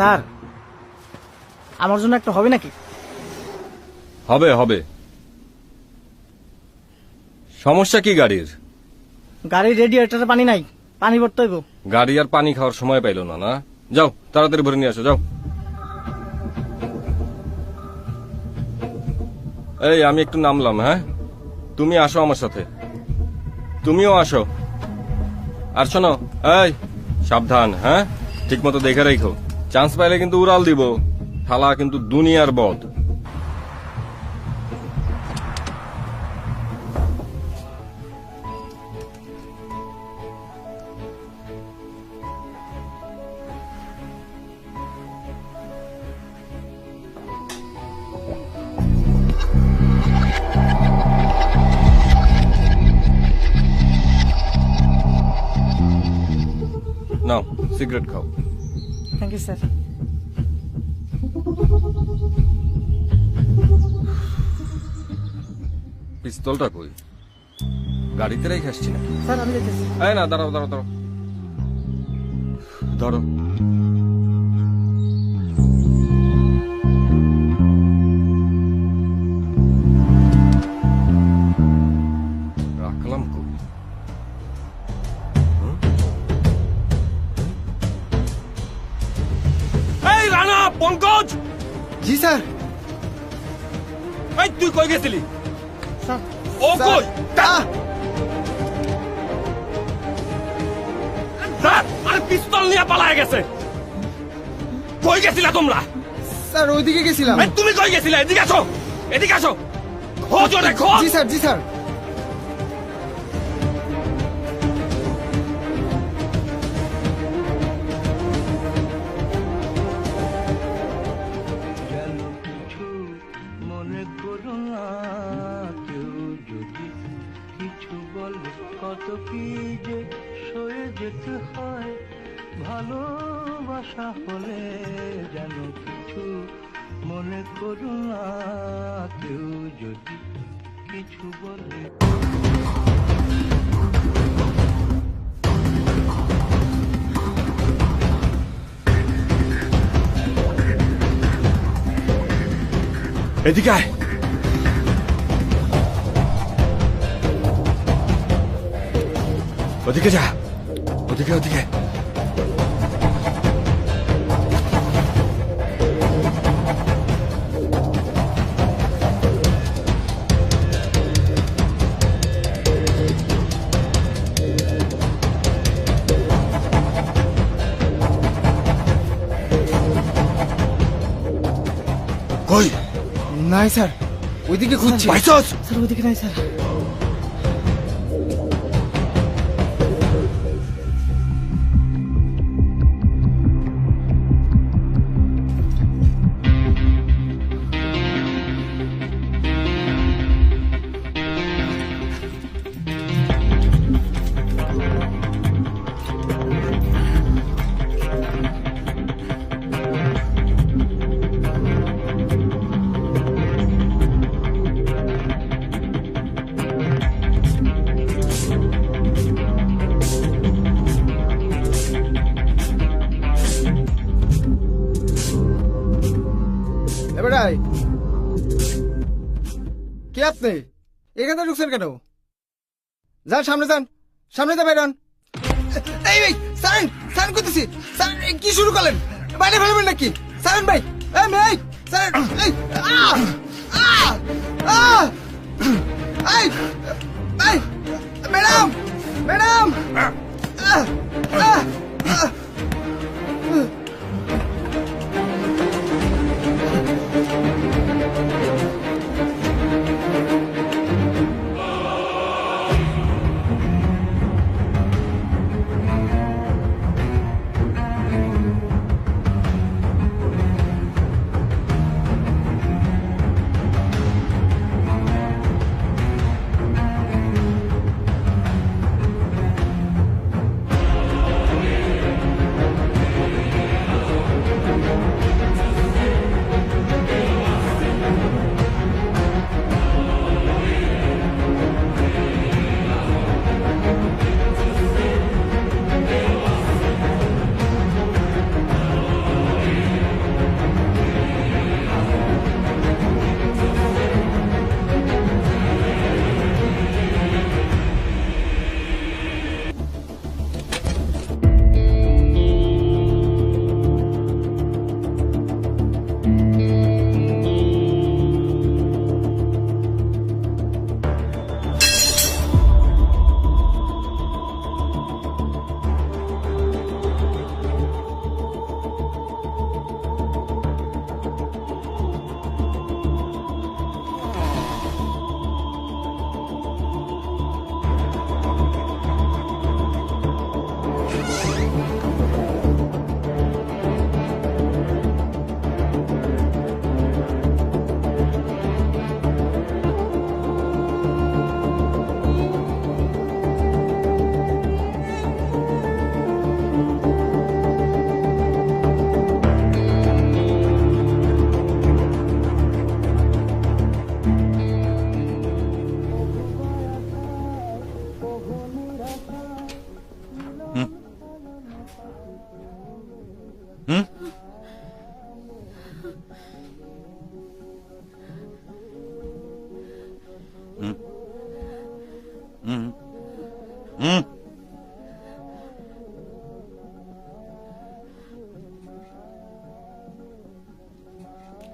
Sir আমার জন্য একটা হবে নাকি? হবে হবে। সমস্যা কি গাড়ির? গাড়ির রেডিয়েটরে পানি নাই, পানি ভরতে হইব। গাড়ি আর পানি খাওয়ার সময় পাইল না। না যাও তাড়াতাড়ি ভরে নিয়ে আসো যাও। এই আমি একটু নামলাম। হ্যাঁ তুমি আসো আমার সাথে, তুমিও আসো। আর শোনো, এই সাবধান, হ্যাঁ ঠিক মতো দেখে রেখো। চান্স পাইলে কিন্তু উড়াল দিব। থালা কিন্তু দুনিয়ার বদ। নাও সিগারেট খাও। Thank you sir. পিস্তলটা কই? গাড়িতে রেখে আসছি না। স্যার আমি যেতেছি। এই না, দাঁড়াও দাঁড়াও দাঁড়াও, ধরো। রাখলাম কই? এই রানা, পঙ্কজ। জি স্যার। এই তুই কই গেছিলি? স্যার ও কই? স্যার আরে পিস্তল নিয়ে পালায় গেছে। কই গেছিলা তোমরা? স্যার ওইদিকে গেছিলাম। এই তুমি কই গেছিলা? এদিকে আসো, এদিকে আসো। খোঁজ ওরে খোঁজ। জি স্যার জি স্যার। মনে করো না কেউ যদি কিছু বলে, কত কি যে সয়ে যেতে হয়। ভালোবাসা হলে যেন কিছু মনে করো না কেউ যদি কিছু বলে। এদিকে আয়। ওদিকে যা, ওদিকে ওদিকে। কই? নাই স্যার, ওইদিকে খুঁজছি। পাইছস? স্যার ওইদিকে নাই স্যার। এবারে কে আপনি? এখানে ঢুকছেন কেন? যান সামনে, যান সামনে, যা বাইরান। এই ভাই সারেন, সারেন করতেছি। স্যার কি শুরু করলেন? বাইরে ফেলবেন নাকি? সারেন ভাই। এই মেয়ে সারেন। এই এই এই ম্যাডাম, ম্যাডাম।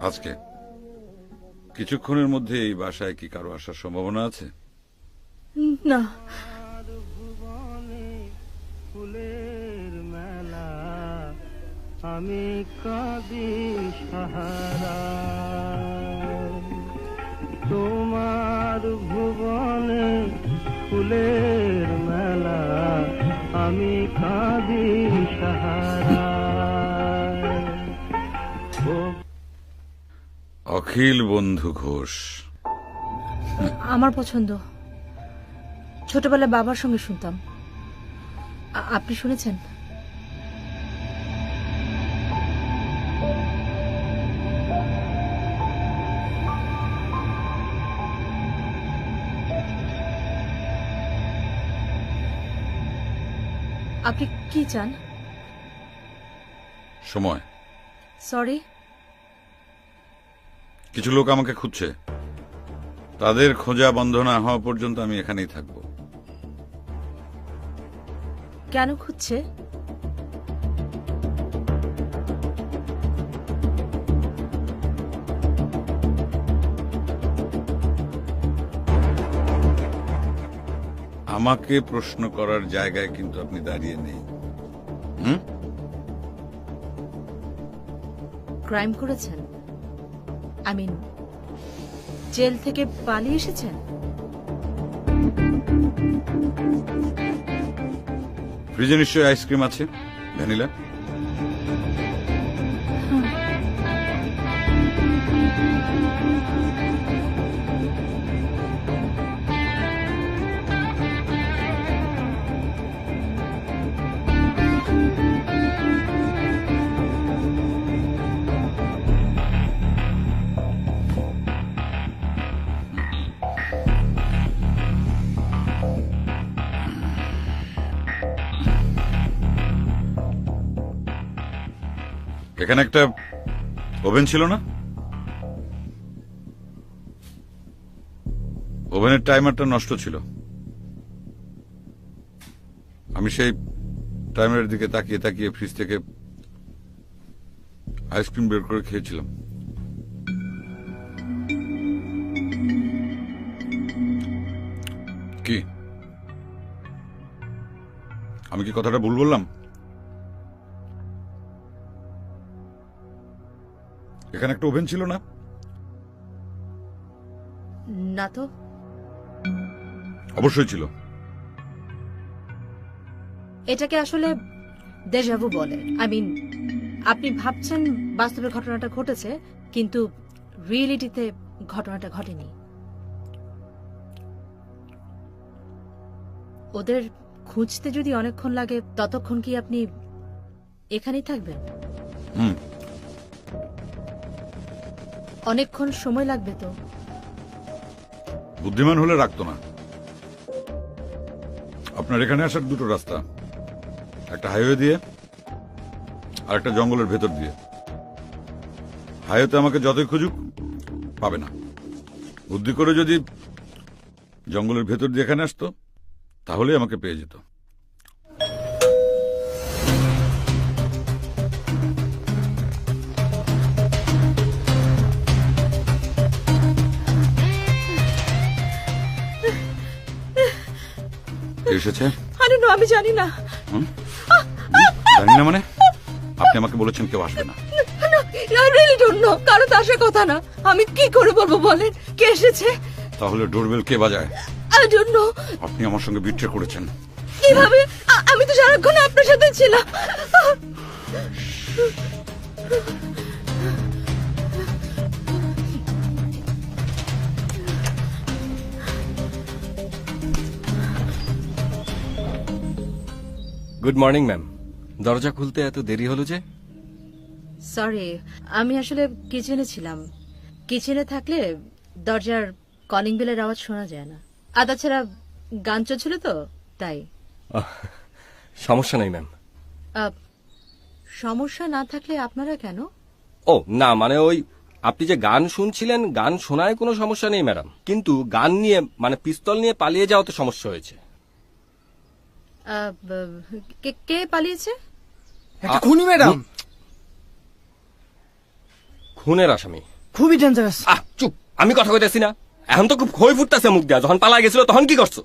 আজকে কিছুক্ষণের মধ্যে এই বাসায় কি কারো আসার সম্ভাবনা আছে? না, ফুলের মেলা আমি কাঁদি সাহারা তোমার ভুবনে ফুলের মেলা আমি কাঁদি সাহারা অখিল বন্ধু ঘোষ। আমার পছন্দ। ছোটবেলায় বাবার সঙ্গে শুনতাম। আপনি শুনেছেন? আপনি কি চান? সময়। সরি। কিছু লোক আমাকে খুঁজছে, তাদের খোঁজা বন্ধ না হওয়া পর্যন্ত আমি এখানেই থাকবো। কেন খুঁজছে? আমাকে প্রশ্ন করার জায়গায় কিন্তু আপনি দাঁড়িয়ে নেই। ক্রাইম করেছেন? আই মিন, জেল থেকে পালিয়ে এসেছেন? ফ্রিজে নিশ্চয়ই আইসক্রিম আছে, ভ্যানিলা। এখানে একটা ওভেন ছিল না? ওভেনের টাইমারটা নষ্ট ছিল। আমি সেই টাইমারের দিকে তাকিয়ে তাকিয়ে ফ্রিজ থেকে আইসক্রিম বের করে খেয়েছিলাম। কি আমি কি কথাটা ভুল বললাম? এখানে একটা ওভেন ছিল না? না তো। অবশ্যই ছিল। এটাকে আসলে দেজাভু বলে। আই মিন, আপনি ভাবছেন বাস্তবে ঘটনাটা ঘটেছে, কিন্তু রিয়েলিটিতে ঘটনাটা ঘটেনি। ওদের খুঁজতে যদি অনেকক্ষণ লাগে, ততক্ষণ কি আপনি এখানেই থাকবেন? অনেকক্ষণ সময় লাগবে তো। বুদ্ধিমান হলে রাখতো না। আপনার এখানে আসার দুটো রাস্তা, একটা হাইওয়ে দিয়ে আর একটা জঙ্গলের ভেতর দিয়ে। হাইওয়েতে আমাকে যতই খুঁজুক পাবে না। বুদ্ধি করে যদি জঙ্গলের ভেতর দিয়ে এখানে আসতো, তাহলে আমাকে পেয়ে যেত। এসেছে? আমি জানি না। জানি না মানে? আপনি আমাকে বলেছেন কেউ আসবে না। কারো তো আসার কথা না। আমি কি করে বলবো বলেন? কে এসেছে? তাহলে ডোরবেল কে বাজায়? আপনি আমার সঙ্গে বিট্রে করেছেন। কিভাবে? আমি তো সারাক্ষণ আপনার সাথে ছিলাম। Good morning ma'am. দরজা খুলতে এত দেরি হলো যে? সরি, আমি আসলে কিচেনে ছিলাম। কিচেনে থাকলে দরজার কলিং বেলের আওয়াজ শোনা যায় না। আর তাছাড়া গান চলছিল তো, তাই। সমস্যা নেই ম্যাম। সমস্যা না থাকলে আপনারা কেন? ও না, মানে ওই আপনি যে গান শুনছিলেন, গান শোনায় কোনো সমস্যা নেই ম্যাডাম, কিন্তু গান নিয়ে মানে পিস্তল নিয়ে পালিয়ে যাওয়াতে সমস্যা হয়েছে। কে পালিয়েছে? একটা খুনি ম্যাডাম। খুনের আসামি। খুবই ডেঞ্জারাস। চুপ, আমি কথা কইতেছি না, এখন তো খুব খই ফুটতেছে মুখ দেয়া। যখন পালা গেছিল তখন কি করছো?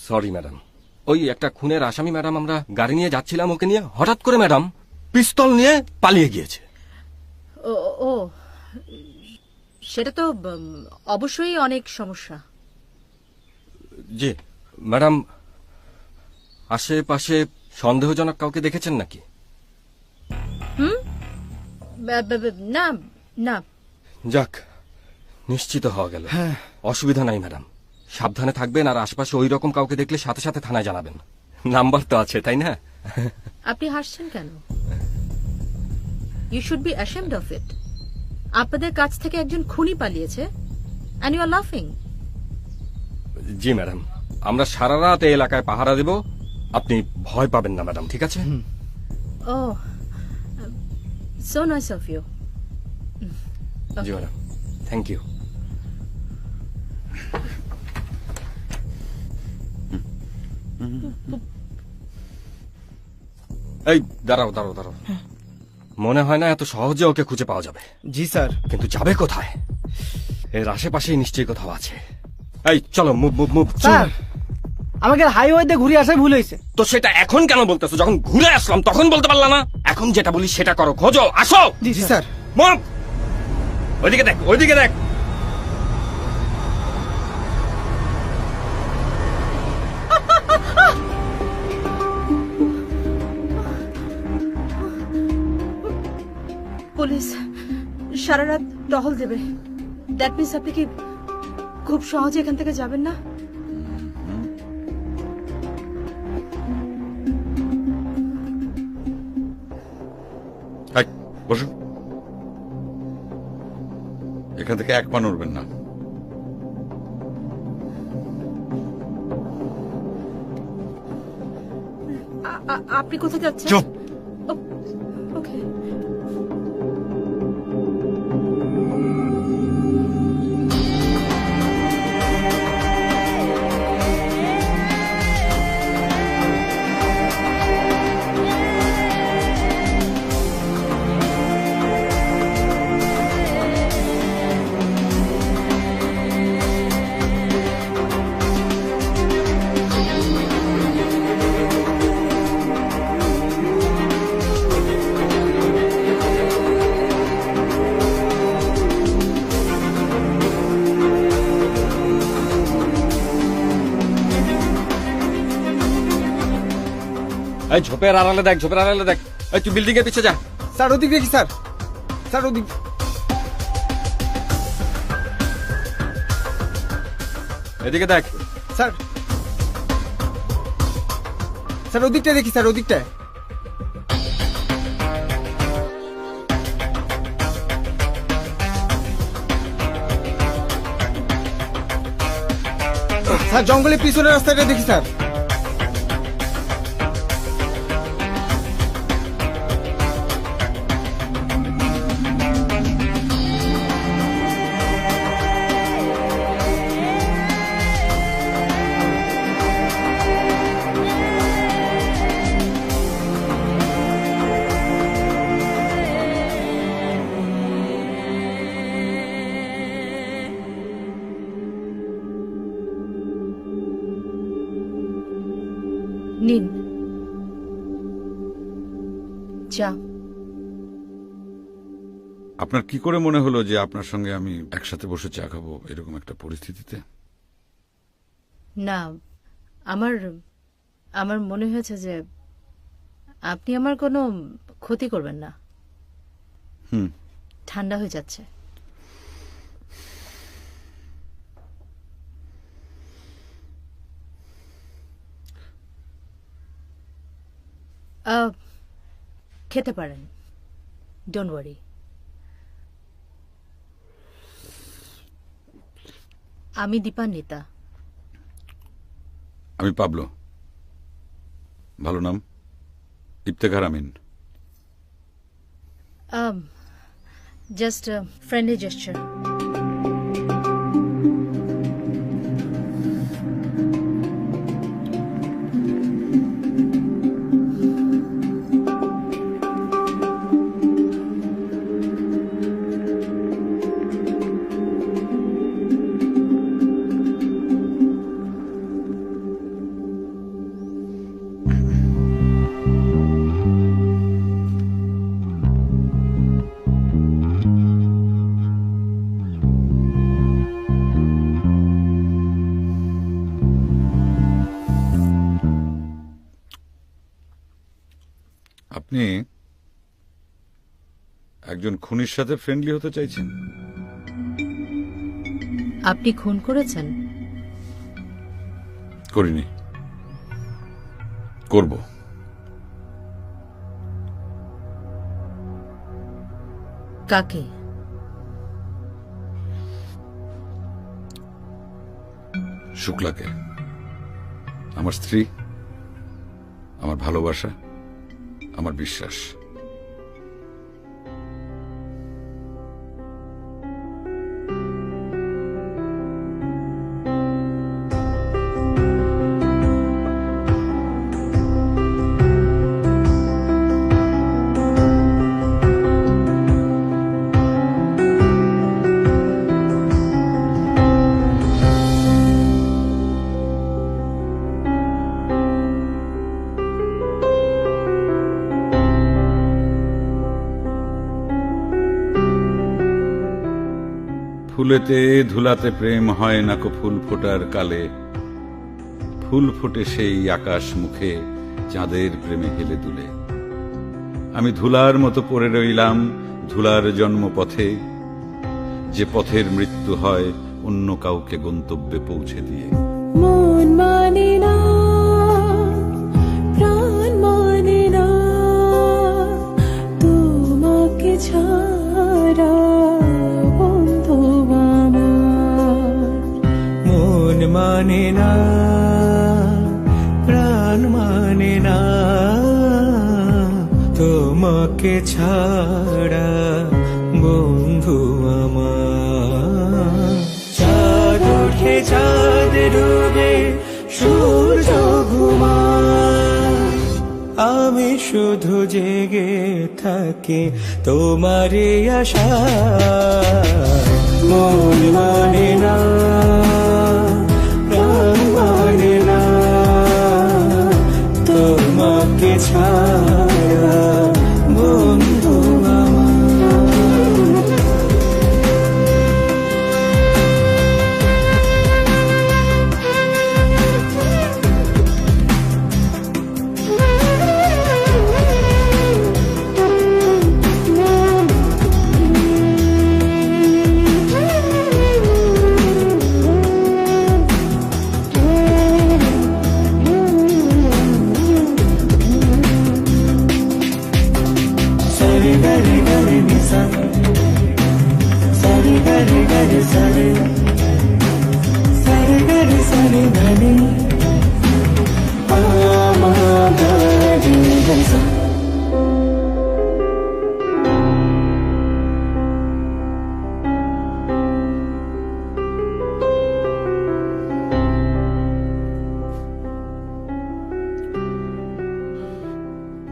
সরি ম্যাডাম, ওই একটা খুনের আসামি ম্যাডাম, আমরা গাড়ি নিয়ে যাচ্ছিলাম ওকে নিয়ে, হঠাৎ করে ম্যাডাম পিস্তল নিয়ে পালিয়ে গিয়েছে। ও ও সেটা তো অবশ্যই অনেক সমস্যা। জি ম্যাডাম, আশেপাশে সন্দেহজনক কাউকে দেখেছেন নাকি? না না। যাক, নিশ্চিত হওয়া গেল। অসুবিধা নাই ম্যাডাম, সাবধানে থাকবেন, আর আশপাশে ওই রকম কাউকে দেখলে সাথে সাথে থানায় জানাবেন। নাম্বার তো আছে, তাই না? আপনি হাসছেন কেন? You should be ashamed of it. আপনাদের কাছ থেকে একজন খুনি পালিয়েছে এন্ড ইউ আর লাফিং। জি ম্যাডাম, আমরা সারা রাত এই এলাকায় পাহারা দেব, আপনি ভয় পাবেন না ম্যাডাম, ঠিক আছে? Oh so nice of you. জি ম্যাডাম, থ্যাংক ইউ। এই দাঁড়াও দাঁড়াও দাঁড়াও, মনে হয় না এত সহজে ওকে খুঁজে পাওয়া যাবে। জি স্যার। কিন্তু যাবে কোথায়? এর আশেপাশেই নিশ্চয়ই কোথাও আছে। এই চলো, মুভ মুভ মুভ। স্যার, আমাকে হাইওয়েতে ঘুরে আসাই ভুল হয়েছে। তো সেটা এখন কেন বলতেছো? যখন ঘুরে আসলাম তখন বলতে পারলা না? এখন যেটা বলি সেটা করো, খোঁজো, আসো। জি স্যার। মুভ, ওইদিকে দেখ, ওইদিকে দেখ। পুলিশ সারা রাত টহল দেবে। দ্যাট মিন্স আপনি কি খুব সহজে এখান থেকে যাবেন না? এই, বসুন। এখান থেকে এক পা নড়বেন না। আপনি কোথায় যাচ্ছেন? চুপ। ওকে। এই ঝোপের আড়ালে দেখ, ঝোপের আড়ালে দেখ। এই তুই বিল্ডিং এর পিছে যা। স্যার ওদিক দেখি স্যার। স্যার ওদিক। এদিকে দেখ। স্যার স্যার ওদিকটা দেখি স্যার, ওদিকটায়। স্যার জঙ্গলের পিছনের রাস্তাটা দেখি স্যার। নিন চা। আপনার কি করে মনে হলো যে আপনার সঙ্গে আমি একসাথে বসে চা খাবো এরকম একটা পরিস্থিতিতে? না, আমার আমার মনে হয়েছে যে আপনি আমার কোনো ক্ষতি করবেন না। ঠান্ডা হয়ে যাচ্ছে। খেতে পারেন, ডোন্ট ওয়ারি। আমি দীপান্বিতা। আমি পাবলো। ভালো নাম, Iftekhar Amin. Just friendly jester. আপনি একজন খুনির সাথে ফ্রেন্ডলি হতে চাইছেন? আপনি খুন করেছেন? করিনি, করব। কাকে? শুক্লাকে, আমার স্ত্রী, আমার ভালোবাসা, আমার বিশ্বাস। ফুলেতে ধুলাতে প্রেম হয় নাকো ফুল ফোটার কালে, ফুল ফোটে সেই আকাশ মুখে চাঁদের প্রেমে হেলে দুলে। আমি ধুলার মতো পড়ে রইলাম ধুলার জন্মপথে, যে পথের মৃত্যু হয় অন্য কাউকে গন্তব্যে পৌঁছে দিয়ে। মন মানে না, প্রাণ মানে না, তোমাকে ছাড়া বন্ধু আমার। মন মানে না, প্রাণ মানে না, তোমাকে ছাড়া বন্ধু আমার। চাঁদ ওঠে চাঁদ ডুবে সূর্য ঘুমায়, আমি শুধু জেগে থাকি তোমারই আশায়। মন মানে না, প্রাণ মানে না, তোমাকে ছাড়া বন্ধু আমার।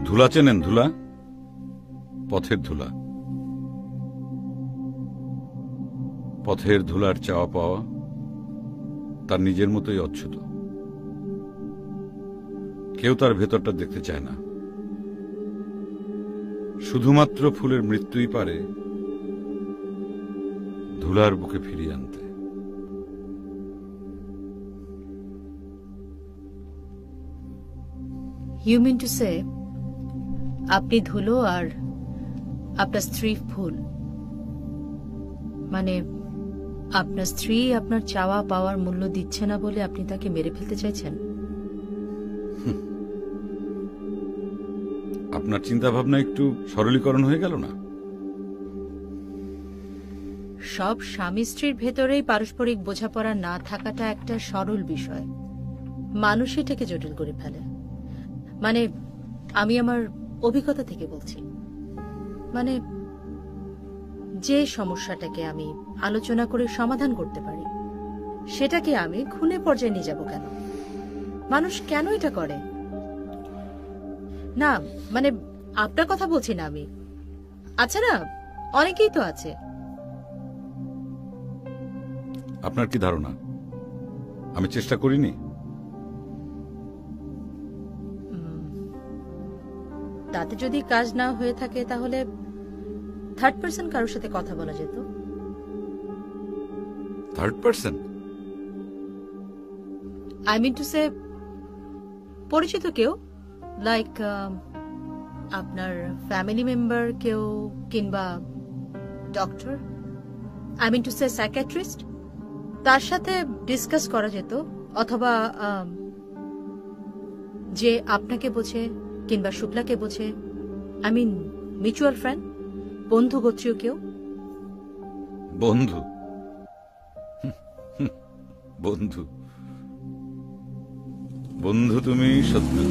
ধুলা চেনেন? ধুলা, পথের ধুলা। পথের ধুলার চাওয়া পাওয়া তার নিজের মতোই অচ্ছুত। কেউ তার ভেতরটা দেখতে চায় না। শুধুমাত্র ফুলের মৃত্যুই পারে ধুলার বুকে ফিরিয়ে আনতে। ইউ মিন টু সে আপনি ধুলো আর আপনার স্ত্রী ফুল? মানে আপনার স্ত্রী আপনার চাওয়া পাওয়ার মূল্য দিচ্ছে না বলে আপনি তাকে মেরে ফেলতে চাইছেন? আপনার চিন্তা ভাবনা একটু সরলীকরণ হয়ে গেল না? সব স্বামী স্ত্রীর ভেতরেই পারস্পরিক বোঝাপড়া না থাকাটা একটা সরল বিষয়, মানুষ এটাকে জটিল করে ফেলে। মানে আমি আমার অভিজ্ঞতা থেকে বলছি, মানে যে সমস্যাটাকে আমি আলোচনা করে সমাধান করতে পারি সেটাকে আমি খুনে পর্যায়ে নিয়ে যাব কেন? মানুষ কেন এটা করে? না মানে আপনার কথা বলছি না আমি। আচ্ছা না, অনেকেই তো আছে। আপনার কি ধারণা আমি চেষ্টা করিনি? তাতে যদি কাজ না হয়ে থাকে তাহলে থার্ড পার্সন কারোর সাথে কথা বলা যেত। Third person? I mean to say পরিচিত কেউ, লাইক আপনার ফ্যামিলি মেম্বার কেউ, কিংবা doctor, I mean to say psychiatrist. তার সাথে ডিসকাস করা যেত, অথবা যে আপনাকে বোঝে কিংবা শুক্লাকে বোঝে, আই মিন মিউচুয়াল ফ্রেন্ড, বন্ধু গোত্রীয় কেউ। বন্ধু? বন্ধু বন্ধু তুমি সত্যি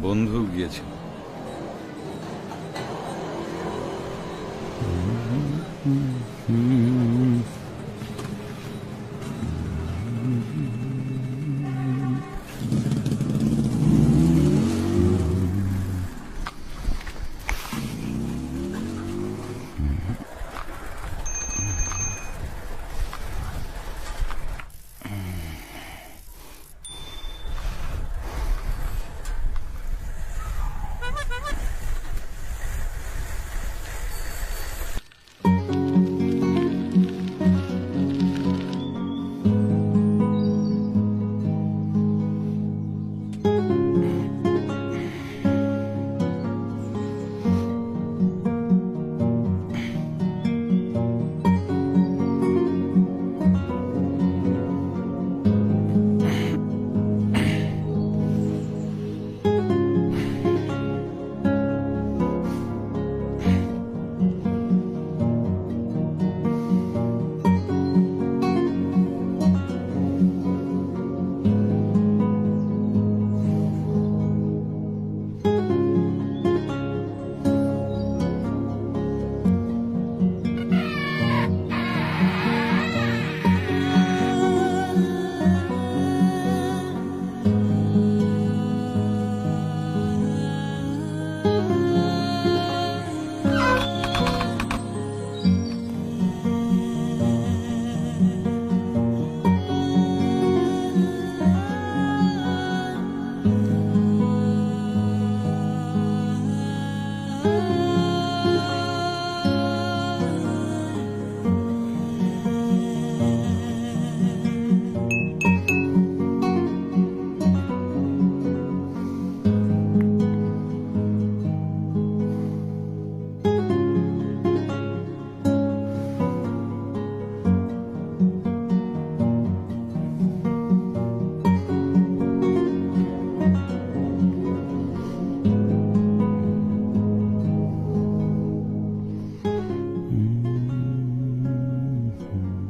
বন্ধু গিয়েছে।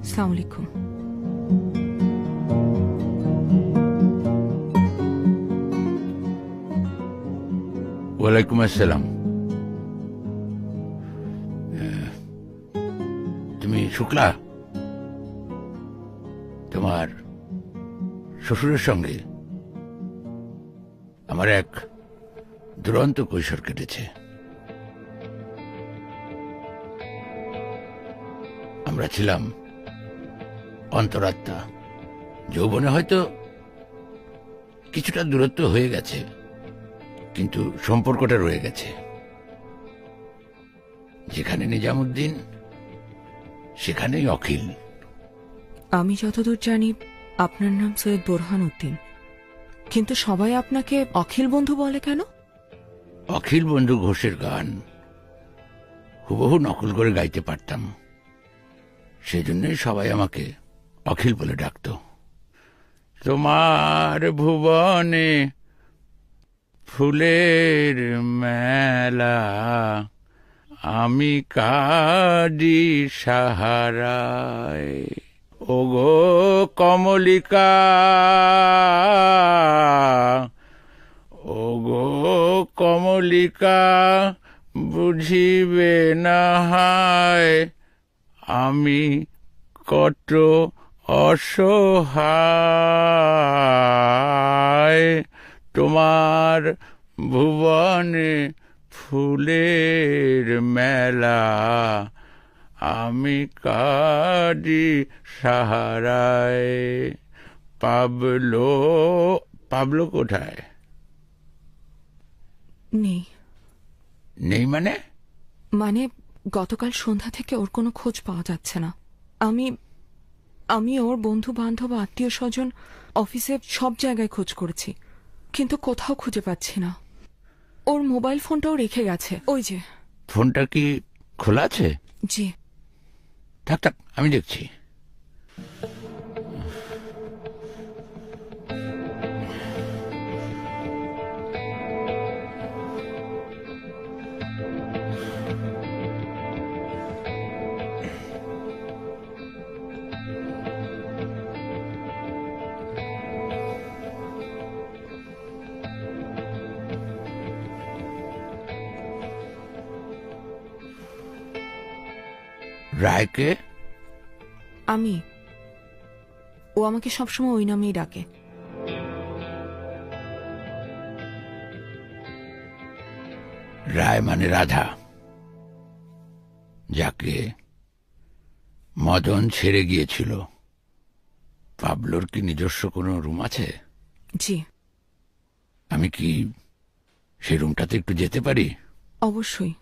আসসালামু আলাইকুম। ওয়ালাইকুম আসসালাম। তুমি শুক্লা? তোমার শ্বশুরের সঙ্গে আমার এক দুরন্ত কৈশোর কেটেছে। আমরা ছিলাম অন্তরাত্মা। যৌবনে হয়তো কিছুটা দূরত্ব হয়ে গেছে, কিন্তু সম্পর্কটা রয়ে গেছে। যেখানে নিজামুদ্দিন সেখানেই অখিল। আমি যতদূর জানি আপনার নাম সৈয়দ বোরহান উদ্দিন, কিন্তু সবাই আপনাকে অখিল বন্ধু বলে কেন? অখিল বন্ধু ঘোষের গান হুবহু নকল করে গাইতে পারতাম, সেজন্যই সবাই আমাকে অখিল বলে ডাকত। তোমার ভুবনে ফুলের মেলা, আমি কাদি সাহারায়। ওগো কমলিকা, ওগো কমলিকা, বুঝিবে না হয় আমি কত অসহায়, তোমার ভুবনে ফুলের মেলা, আমি কাঁদি সাহারায়। পাবলো, পাবলো কোথায়? নেই। নেই মানে? মানে গতকাল সন্ধ্যা থেকে ওর কোনো খোঁজ পাওয়া যাচ্ছে না। আমি ওর বন্ধু বান্ধব আত্মীয় স্বজন অফিসে সব জায়গায় খোঁজ করেছি, কিন্তু কোথাও খুঁজে পাচ্ছি না। ওর মোবাইল ফোনটাও রেখে গেছে। ওই যে। ফোনটা কি খোলা আছে? জি। থাক থাক, আমি দেখছি। রায়কে? ও আমাকে সবসময় ওই নামেই ডাকে। রায় মানে রাধা, যাকে মদন ছেড়ে গিয়েছিল। পাবলোর কি নিজস্ব কোনো রুম আছে? জি। আমি কি সেই রুমটাতে একটু যেতে পারি? অবশ্যই।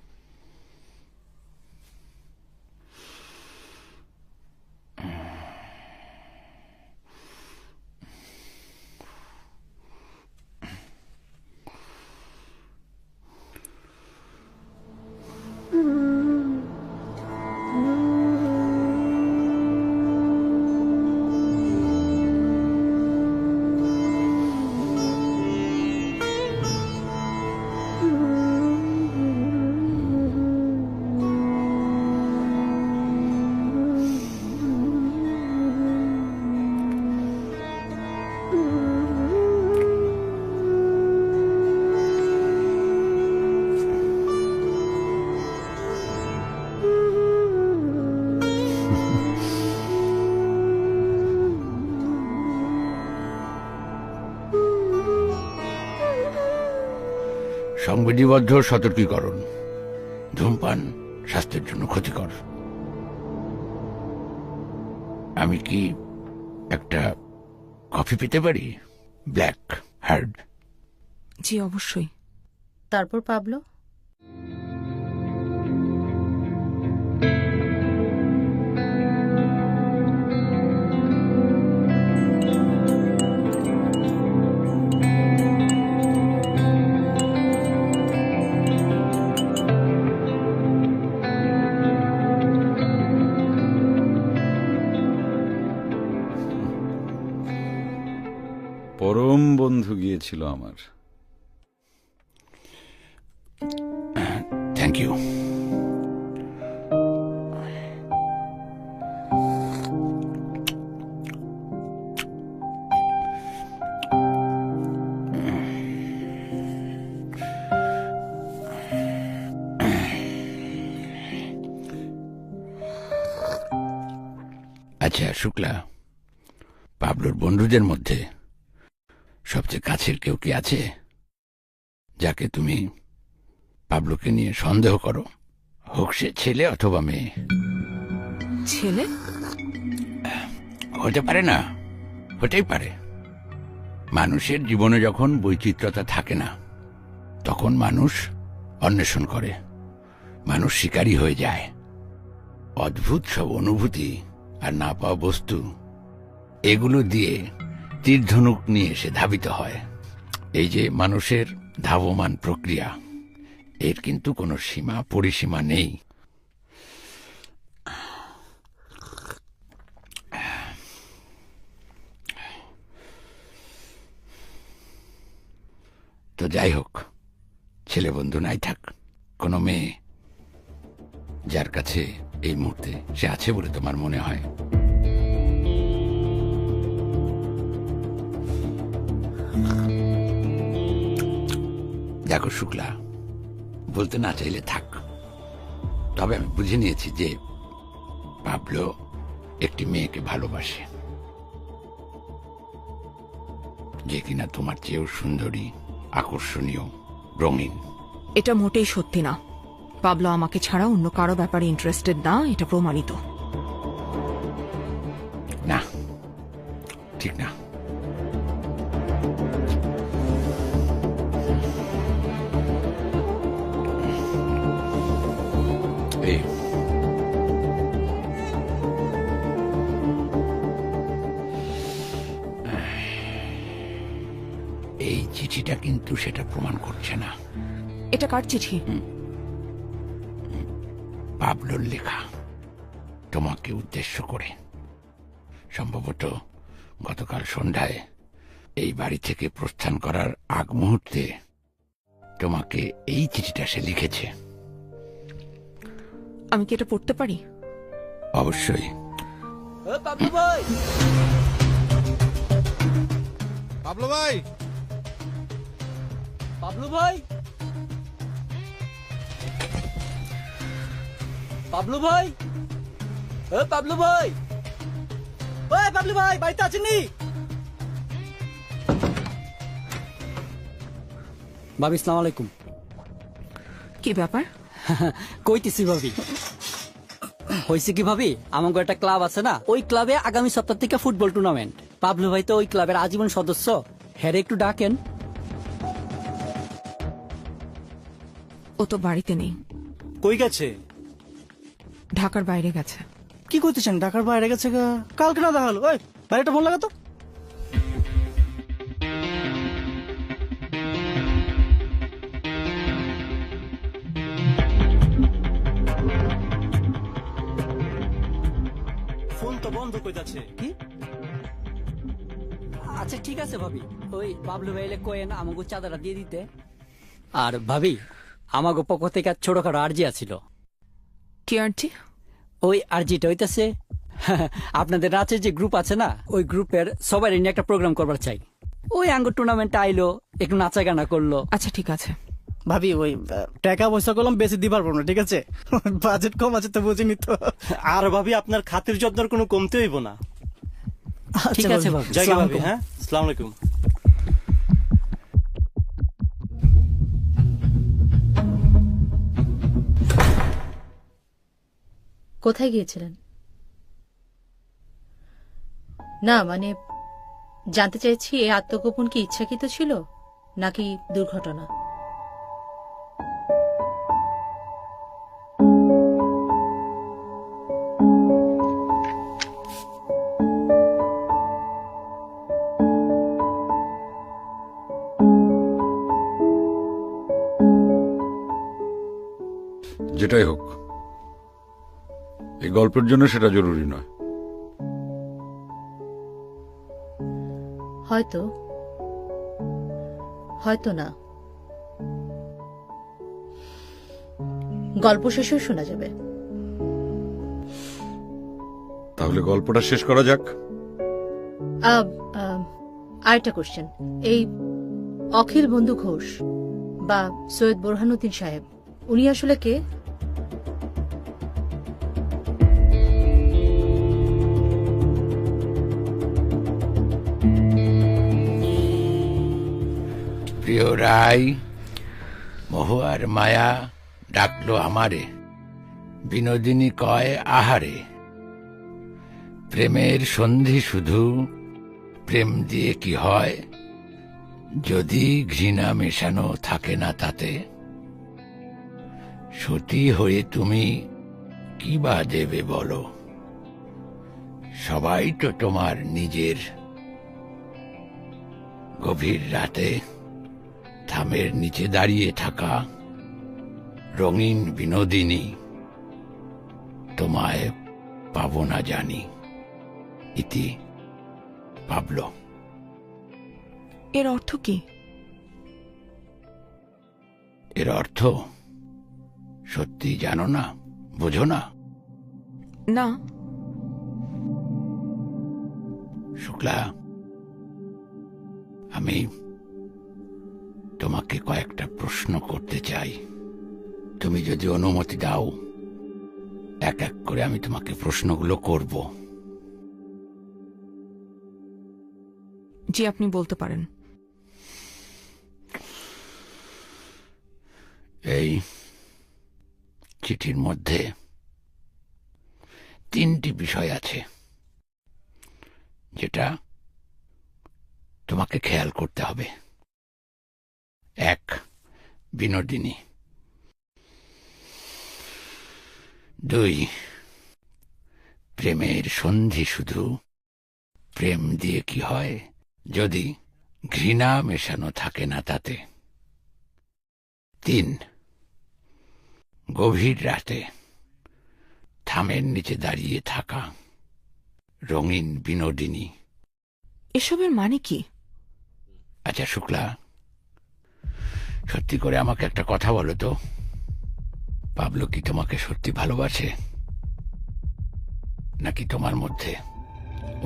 সংবিধিবদ্ধ সতর্কীকরণ, ধূমপান স্বাস্থ্যের জন্য ক্ষতিকর। আমি কি একটা কফি পেতে পারি? Black hard. জি অবশ্যই। তারপর পাবলো? পরম বন্ধু গিয়েছিল আমার। Thank you. আচ্ছা শুক্লা, পাবলোর বন্ধুদের মধ্যে সবচেয়ে কাছের কেউ কি আছে যাকে তুমি পাবলোকে নিয়ে সন্দেহ করো? হোক সে ছেলে অথবা মেয়ে। ছেলে? হতে পারে না, হতেই পারে। মানুষের জীবনে যখন বৈচিত্র্যতা থাকে না, তখন মানুষ অন্বেষণ করে, মানুষ শিকারী হয়ে যায়। অদ্ভুত সব অনুভূতি আর না পাওয়া বস্তু, এগুলো দিয়ে তীরধনুক নিয়ে সে ধাবিত হয়। এই যে মানুষের ধাবমান প্রক্রিয়া, এর কিন্তু কোনো সীমা পরিসীমা নেই। তো যাই হোক, ছেলে বন্ধু নাই থাক, কোনো মেয়ে যার কাছে এই মুহূর্তে সে আছে বলে তোমার মনে হয়? দেখো শুক্লা, বলতে না চাইলে থাক। তবে আমি বুঝে নিয়েছি যে পাবলো একটি মেয়েকে ভালোবাসে, যে কিনা তোমার চেয়েও সুন্দরী, আকর্ষণীয়, রঙিন। এটা মোটেই সত্যি না। পাবলো আমাকে ছাড়া অন্য কারো ব্যাপারে ইন্টারেস্টেড না, এটা প্রমাণিত। না, ঠিক না। এই এই চিঠিটা কিন্তু সেটা প্রমাণ করছে না। এটা কার চিঠি? পাবলোর লেখা, তোমাকে উদ্দেশ্য করে। সম্ভবত গতকাল সন্ধ্যায় এই বাড়ি থেকে প্রস্থান করার আগ মুহূর্তে তোমাকে এই চিঠিটা সে লিখেছে। আমি কি এটা পড়তে পারি? অবশ্যই। পাবলু ভাই, পাবলো ভাই, পাবলু ভাই, পাবলু ভাই, পাবলু ভাই, পাবলু ভাই বাড়িতে আছেননি? ভাবি আসসালামু আলাইকুম। কি ব্যাপার? কইতেছি ভাবি, হয়েছে কি ভাবি, আমাকে একটা ক্লাব আছে না, ওই ক্লাবে আগামী সপ্তাহ থেকে ফুটবল টুর্নামেন্ট। পাবলু ভাই তো ওই ক্লাবের আজীবন সদস্য, হ্যারে একটু ডাকেন। ও তো বাড়িতে নেই, কই গেছে? ঢাকার বাইরে গেছে। কি করতেছেন? ঢাকার বাইরে গেছে গা? কালকে না দেখালো? ওই বাইরেটা ফোন লাগা তো। ফোন তো বন্ধ কই যাচ্ছে। কি? আচ্ছা ঠিক আছে ভাবি, ওই পাবলু ভাই এলে কোয়েন আমাকে চাঁদাটা দিয়ে দিতে। আর ভাবি, আমাকে পক্ষ থেকে ছোটখাটো আর্জি আছিল। কি আরজি? ওই আর্জিটা হইতেছে আপনাদের নাচের যে গ্রুপ আছে না, ওই গ্রুপের সবাই নিয়ে একটা প্রোগ্রাম করবার চাই। ওই আঙ্গ টুর্নামেন্ট আইলো, একটু নাচা গানা করলো। আচ্ছা ঠিক আছে। ভাবি ওই টাকা পয়সা করলাম বেশি দিবার পারবো না, ঠিক আছে? বাজেট কম আছে তো বুঝিনি তো। আর ভাবি আপনার খাতির যত্নের কোনো কমতে হইব না। ঠিক আছে ভাবি, জায়গা আসসালামু ভাবি। আলাইকুম। হ্যাঁ, আসসালামু আলাইকুম। কোথায় গিয়েছিলেন? না মানে জানতে চাইছি, এই আত্মগোপন কি ইচ্ছাকৃত ছিল নাকি দুর্ঘটনা? যেটাই হোক, এই গল্পের জন্য সেটা জরুরি নয়। হয়তো, হয়তো না। গল্প শেষেও শোনা যাবে। তাহলে গল্পটা শেষ করা যাক। আরেকটা কোশ্চেন, এই অখিল বন্ধু ঘোষ বা সৈয়দ বোরহানুদ্দিন সাহেব, উনি আসলে কে? প্রিয় রায়, মহুয়ার মায়া ডাকলো আমারে, বিনোদিনী কয় আহারে। প্রেমের সন্ধি শুধু, প্রেম দিয়ে কি হয়, যদি ঘৃণা মেশানো থাকে না তাতে। সতী হয়ে তুমি কি বা দেবে বলো, সবাই তো তোমার নিজের। গভীর রাতে থামের নিচে দাঁড়িয়ে থাকা রঙিন বিনোদিনী, তোমায় পাবো না জানি। ইতি পাবলো। এর অর্থ কি? এর অর্থ সত্যি জানো না, বোঝো না? না। শুক্লা, আমি তোমাকে কয়েকটা প্রশ্ন করতে চাই। তুমি যদি অনুমতি দাও, এক এক করে আমি তোমাকে প্রশ্নগুলো করব। জি, আপনি বলতে পারেন। এই চিঠির মধ্যে 3টি বিষয় আছে যেটা তোমাকে খেয়াল করতে হবে। 1, বিনোদিনী। 2, প্রেমের সন্ধি শুধু প্রেম দিয়ে কি হয় যদি ঘৃণা মেশানো থাকে না তাতে। 3, গভীর রাতে থামের নিচে দাঁড়িয়ে থাকা রঙিন বিনোদিনী। এসবের মানে কি? আচ্ছা শুক্লা, সত্যি করে আমাকে একটা কথা বলো তো, পাবলো কি তোমাকে সত্যি ভালোবাসে, নাকি তোমার মধ্যে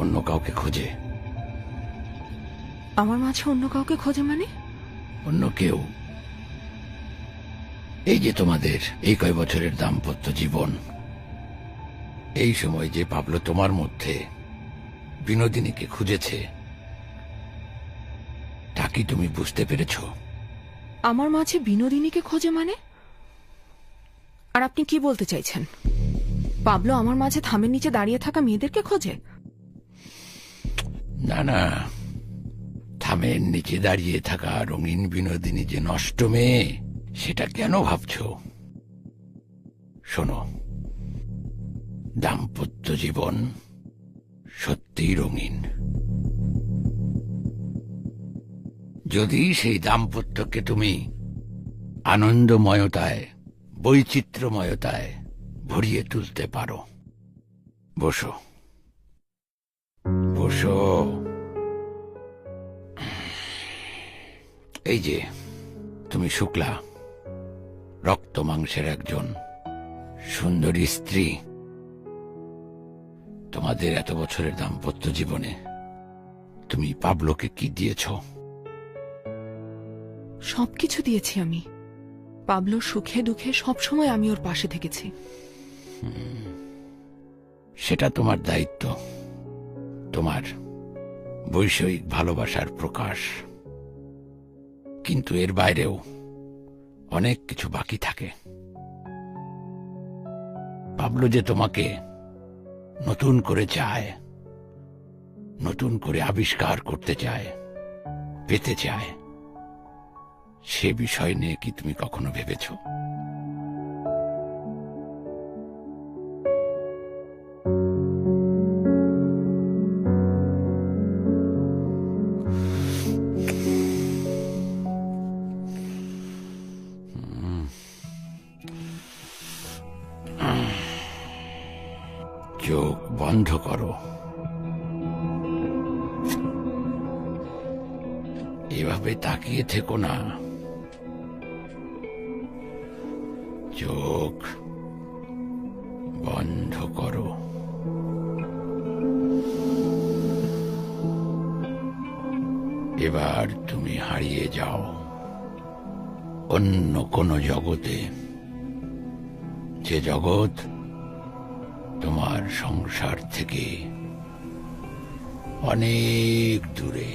অন্য কাউকে খোঁজে? আমার মাঝে অন্য কাউকে খোঁজে মানে? অন্য কেউ। এই যে তোমাদের এই কয় বছরের দাম্পত্য জীবন, এই সময় যে পাবলো তোমার মধ্যে বিনোদিনীকে খুঁজেছে, তা কি তুমি বুঝতে পেরেছ? আমার মাঝে বিনোদিনীকে খোঁজে মানে? আর আপনি কি বলতে চাইছেন? পাবলো আমার মাঝে থামের নিচে দাঁড়িয়ে থাকা মেয়েদেরকে খোঁজে? না না, থামের নিচে দাঁড়িয়ে থাকা রঙিন বিনোদিনী যে নষ্ট মেয়ে, সেটা কেন ভাবছ? শোনো, দাম্পত্য জীবন সত্যিই রঙিন। যদি সেই দাম্পত্যকে তুমি আনন্দময়তায়, বৈচিত্র্যময়তায় ভরিয়ে তুলতে পারো। বসো বসো। এই যে তুমি শুক্লা, রক্ত মাংসের একজন সুন্দরী স্ত্রী। তোমাদের এত বছরের দাম্পত্য জীবনে তুমি পাবলোকে কি দিয়েছ? সবকিছু দিয়েছি আমি। পাবলোর সুখে দুঃখে সবসময় আমি ওর পাশে থেকেছি। সেটা তোমার দায়িত্ব, তোমার বৈষয়িক ভালোবাসার প্রকাশ। কিন্তু এর বাইরেও অনেক কিছু বাকি থাকে। পাবলো যে তোমাকে নতুন করে চায়, নতুন করে আবিষ্কার করতে চায়, পেতে চায়, সে বিষয় নিয়ে কি তুমি কখনো ভেবেছ? চোখ বন্ধ করো। এভাবে তাকিয়ে থেকো না, চোখ বন্ধ করো। এবার তুমি হারিয়ে যাও অন্য কোন জগতে, যে জগৎ তোমার সংসার থেকে অনেক দূরে।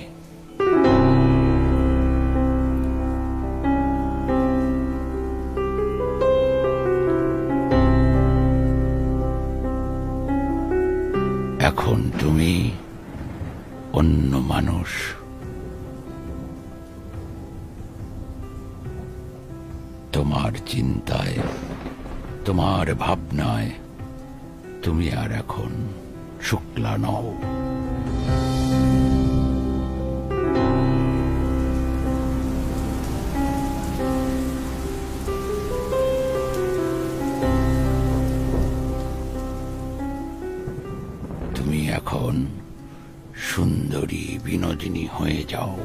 এখন তুমি অন্য মানুষ। তোমার চিন্তায়, তোমার ভাবনায় তুমি আর এখন শুক্লা নও। তুমি এখন সুন্দরী বিনোদিনী হয়ে যাও।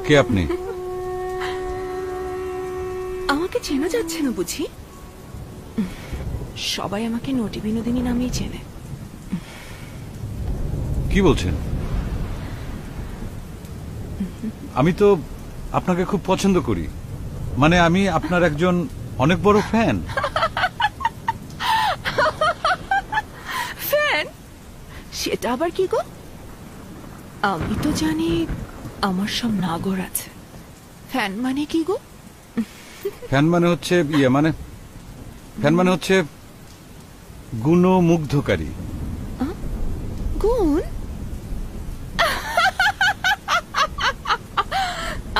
কে আপনি? আমাকে চেনা যাচ্ছে না বুঝি? সবাই আমাকে নটি বিনোদিনী নামেই চেনে। কি বলছেন? আমি তো আপনাকে খুব পছন্দ করি, মানে আমি আপনার একজন অনেক বড় ফ্যান। ফ্যান? সেটা আবার কি গো? আমি তো জানি আমার সব নাগর আছে। ফ্যান মানে কি গো? ফ্যান মানে হচ্ছে ফ্যান মানে হচ্ছে গুণমুগ্ধকারী। গুণ?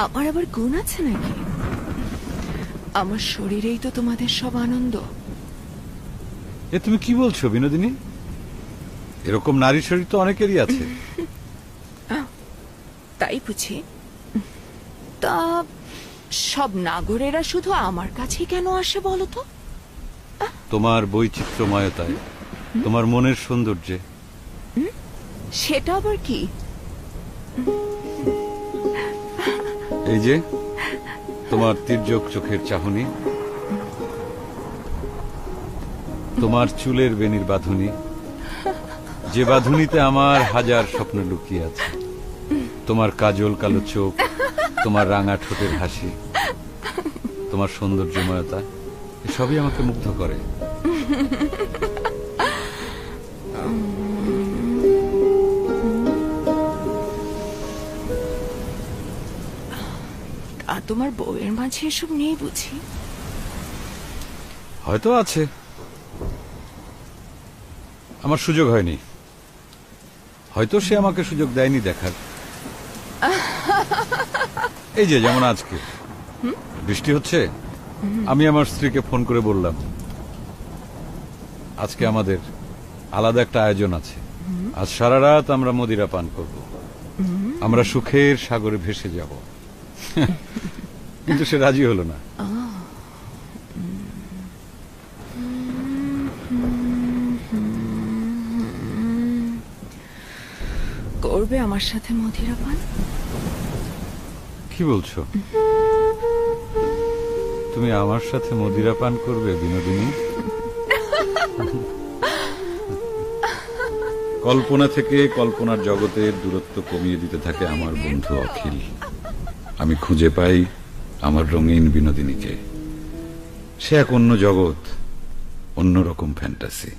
আমার আবার গুণ আছে নাকি? আমার শরীরেই তো তোমাদের সব আনন্দ। এ তুমি কি বলছো বিনোদিনী? এরকম নারী শরীর তো অনেকেরই আছে। তাই বুঝি? তা সব নাগরেরা শুধু আমার কাছেই কেন আসে বলো তো? তোমার বৈচিত্র্যময়তায়, তোমার মনের সৌন্দর্যে। সেটা আবার কি? এই যে তোমার তির্যক চোখের চাহনি, তোমার চুলের বেনির বাঁধুনি, যে বাঁধুনিতে আমার হাজার স্বপ্ন লুকিয়ে আছে, তোমার কাজল কালো চোখ, তোমার রাঙা ঠোঁটের হাসি, তোমার সৌন্দর্যময়তা, এসবই আমাকে মুগ্ধ করে। আর তোমার বউয়ের মাঝে এসব নেই বুঝি? হয়তো আছে, আমার সুযোগ হয়নি, হয়তো সে আমাকে সুযোগ দেয়নি দেখার। এই যে যেমন আজকে বৃষ্টি হচ্ছে, আমি আমার স্ত্রীকে ফোন করে বললাম আজকে আমাদের আলাদা একটা আয়োজন আছে, আজ সারা রাত আমরা মদিরা পান করব, আমরা সুখের সাগরে ভেসে যাব। কিন্তু সে রাজি হলো না। করবে আমার সাথে মদিরা পান? কি বলছো? তুমি আমার সাথে মদিরা পান করবে বিনোদিনী? কল্পনা থেকে কল্পনার জগতের দূরত্ব কমিয়ে দিতে থাকে আমার বন্ধু অখিল। আমি খুঁজে পাই আমার রঙিন বিনোদিনীকে। সে এক অন্য জগৎ, অন্যরকম ফ্যান্টাসি।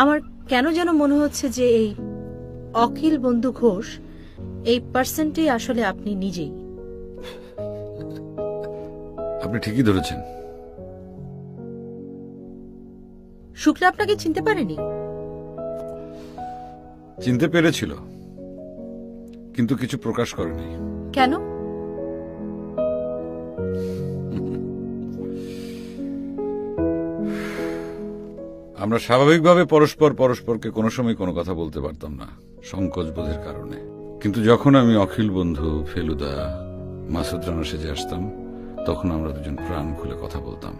আমার কেন যেন মনে হচ্ছে যে এই অখিল বন্ধু ঘোষ, এই পার্সনটি আসলে আপনি নিজেই। আপনি ঠিকই ধরেছেন। শুক্লা আপনাকে চিনতে পারেনি? চিনতে পেরেছিল, কিন্তু কিছু প্রকাশ করেনি। কেন? আমরা স্বাভাবিকভাবে পরস্পরকে কোনো সময় কোনো কথা বলতে পারতাম না, সংকোচ বোধের কারণে। কিন্তু যখন আমি অখিল বন্ধু, ফেলুদা, মাসুদ রানা সেজে আসতাম, তখন আমরা দুজন প্রাণ খুলে কথা বলতাম।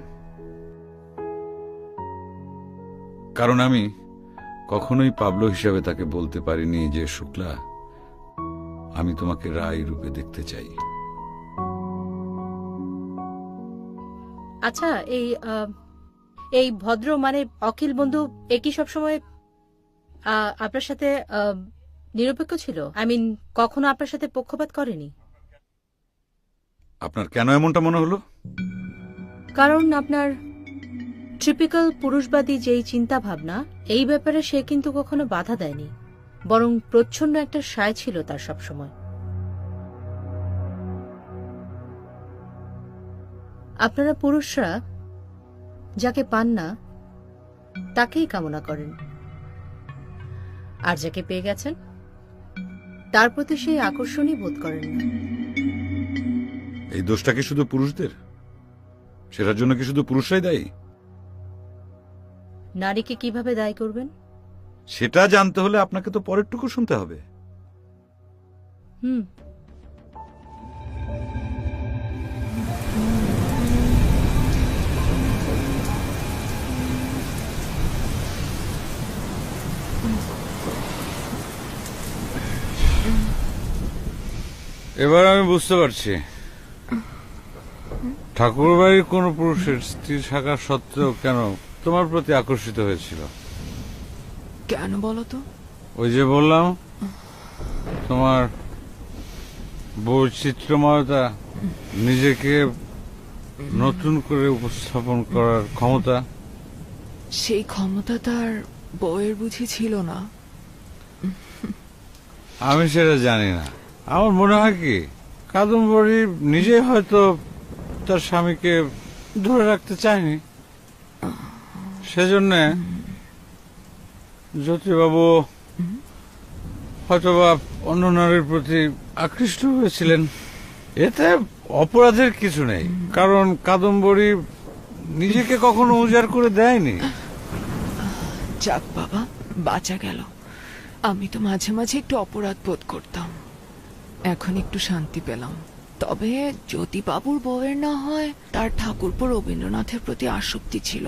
কারণ আমি কখনোই পাবলো হিসাবে তাকে বলতে পারিনি যে শুক্লা, আমি তোমাকে রায় রূপে দেখতে চাই। আচ্ছা, এই ভদ্র মানে অখিল বন্ধু একই সবসময় আপনার সাথে নিরপেক্ষ ছিল? আই মিন, কখনো আপনার সাথে পক্ষপাত করেনি? আপনার কেন এমনটা মনে হলো? কারণ আপনার ট্রিপিক্যাল পুরুষবাদী যেই চিন্তা ভাবনা, এই ব্যাপারে সে কিন্তু কখনো বাধা দেয়নি, বরং প্রচ্ছন্ন একটা সায় ছিল তার সবসময়। আপনারা পুরুষরা যাকে পান না তাকেই কামনা করেন, আর যাকে পেয়ে গেছেন তার প্রতি সেই আকর্ষণই বোধ করেন না। এই দোষটা কি শুধু পুরুষদের? সেটার জন্য কি শুধু পুরুষরাই দায়ী? নারীকে কিভাবে দায়ী করবেন? সেটা জানতে হলে আপনাকে তো পরেরটুকু শুনতে হবে। এবার আমি বুঝতে পারছি ঠাকুর বাড়ির কোন পুরুষের স্ত্রী থাকা সত্ত্বেও কেন তোমার প্রতি আকর্ষিত হয়েছিল। কেন বলো তো? ওই যে বললাম তোমার বৈচিত্র্যময়তা, নিজেকে নতুন করে উপস্থাপন করার ক্ষমতা। সেই ক্ষমতা তার বউয়ের বুঝি ছিল না? আমি সেটা জানি না। আমার মনে হয় কি কাদম্বরী নিজেই হয়তো তার স্বামীকে ধরে রাখতে চায়নি, সেজন্য জ্যোতিবাবু হয়তোবা অন্য নারীর প্রতি আকৃষ্ট হয়েছিলেন। এতে অপরাধের কিছু নেই, কারণ কাদম্বরী নিজেকে কখনো উজাড় করে দেয়নি। যাক বাবা, বাঁচা গেল। আমি তো মাঝে মাঝে একটু অপরাধ বোধ করতাম, এখন একটু শান্তি পেলাম। তবে জ্যোতি বাবুর বউয়ের না হয় তার ঠাকুরপো রবীন্দ্রনাথের প্রতি আসক্তি ছিল।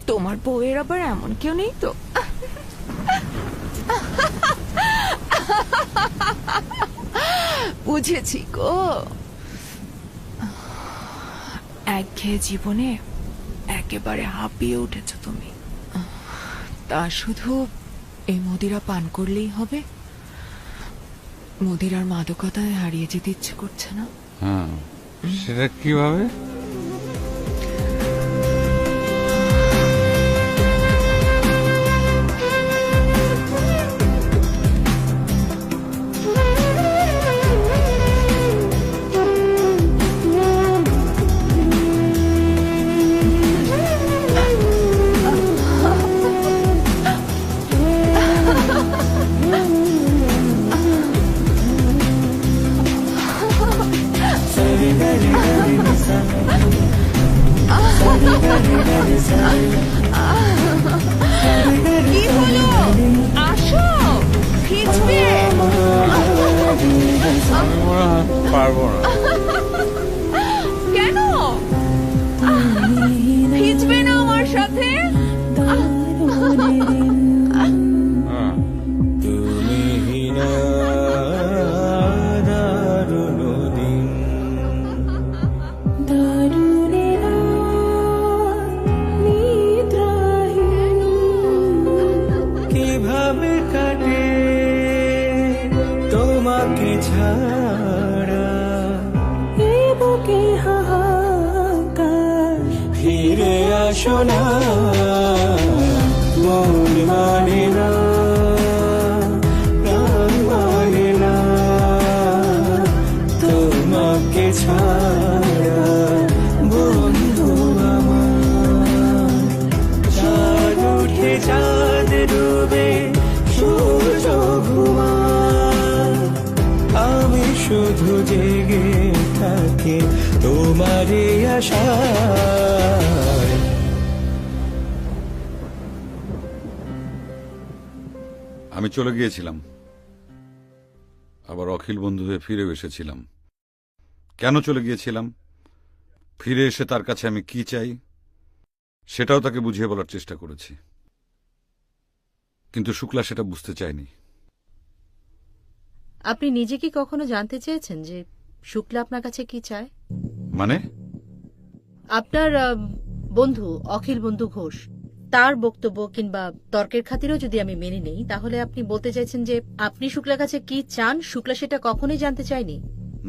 তোমার বউয়ের আবার এমন কেউ নেই তো? বুঝেছি গো, একঘেয়ে জীবনে একেবারে হাঁপিয়ে উঠেছ তুমি। তা শুধু এই মদিরা পান করলেই হবে? মদিরার মাদকতায় হারিয়ে যেতে ইচ্ছে করছে না? হ্যাঁ, সেটা কিভাবে? কি হলো? আসো, ভিজবে। আমি মনে হয় পারবো না। কেন ভিজবে না আমার সাথে? কিভাবে কাটে তোমাকে ছাড়া, এ বুকে হাহাকার, ফিরে আসো না, মন মানে না, প্রাণ মানে না, তোমাকে ছাড়া বন্ধু আমার। চাঁদ উঠে চাঁদ ডুবে সূর্য ঘুমায়, আমি শুধু জেগে থাকি তোমারই আশায়। আমি চলে গিয়েছিলাম, আবার অখিল বন্ধু হয়ে ফিরে এসেছিলাম। কেন চলে গিয়েছিলাম, ফিরে এসে তার কাছে আমি কি চাই সেটাও তাকে বুঝিয়ে বলার চেষ্টা করেছি, কিন্তু শুক্লা সেটা বুঝতে চায়নি। আপনি নিজে কি কখনো জানতে চেয়েছেন যে শুক্লা আপনার কাছে কি চায়? মানে? আপনার বন্ধু অখিল বন্ধু ঘোষ, তার বক্তব্য কিংবা তর্কের খাতিরেও যদি আমি মেনে নেই, তাহলে আপনি বলতে চাইছেন যে আপনি শুক্লার কাছে কি চান শুক্লা সেটা কখনোই জানতে চায়নি?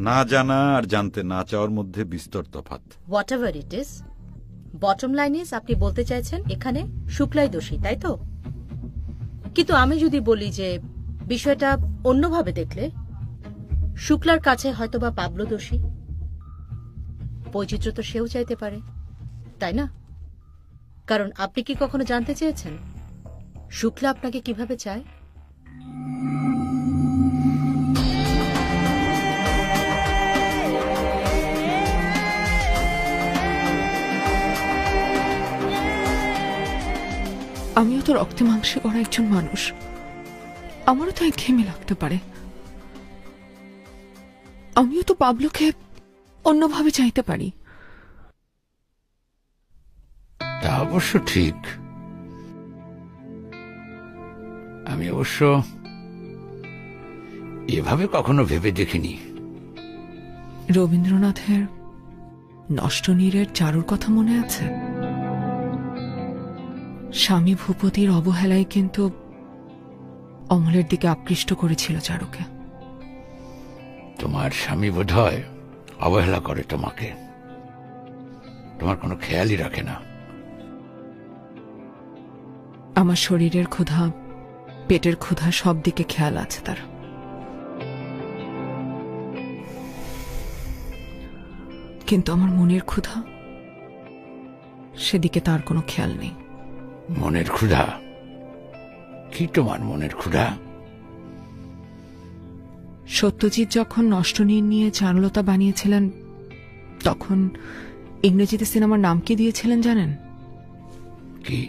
না জানা আর জানতে না চাওয়ার মধ্যে বিস্তর তফাৎ। What ever it is, bottom line is আপনি বলতে চাইছেন এখানে শুক্লাই দোষী, তাই তো? কিন্তু আমি যদি বলি যে বিষয়টা অন্যভাবে দেখলে শুক্লার কাছে হয়তোবা পাবলো দোষী, বৈচিত্র্য তো সেও চাইতে পারে, তাই না? কারণ আপনি কি কখনো জানতে চেয়েছেন শুক্লা আপনাকে কিভাবে চায়? আমিও তো রক্তে মাংসে করা একজন মানুষ, আমারও তো একঘেয়েমি লাগতে পারে। আমিও তো পাবলোকে অন্যভাবে চাইতে পারি। তা অবশ্য ঠিক। আমি অবশ্য এভাবে কখনো ভেবে দেখিনি। রবীন্দ্রনাথের নষ্ট নীরের চারুর কথা মনে আছে? স্বামী ভূপতির অবহেলায় কিন্তু অমলের দিকে আকৃষ্ট করেছিল চারুকে। তোমার স্বামী বোধহয় অবহেলা করে তোমাকে, তোমার কোনো খেয়ালই রাখে না। আমার শরীরের ক্ষুধা, পেটের ক্ষুধা, সব দিকে খেয়াল আছে তার। কিন্তু আমার মনের ক্ষুধা, সেদিকে তার কোনো খেয়াল নেই। মনের ক্ষুধা? কি তোমার মনের ক্ষুধা? সত্যজিৎ যখন নষ্টনীর নিয়ে চারুলতা বানিয়েছিলেন, তখন ইংরেজিতে সিনেমার নাম কি দিয়েছিলেন জানেন? কি?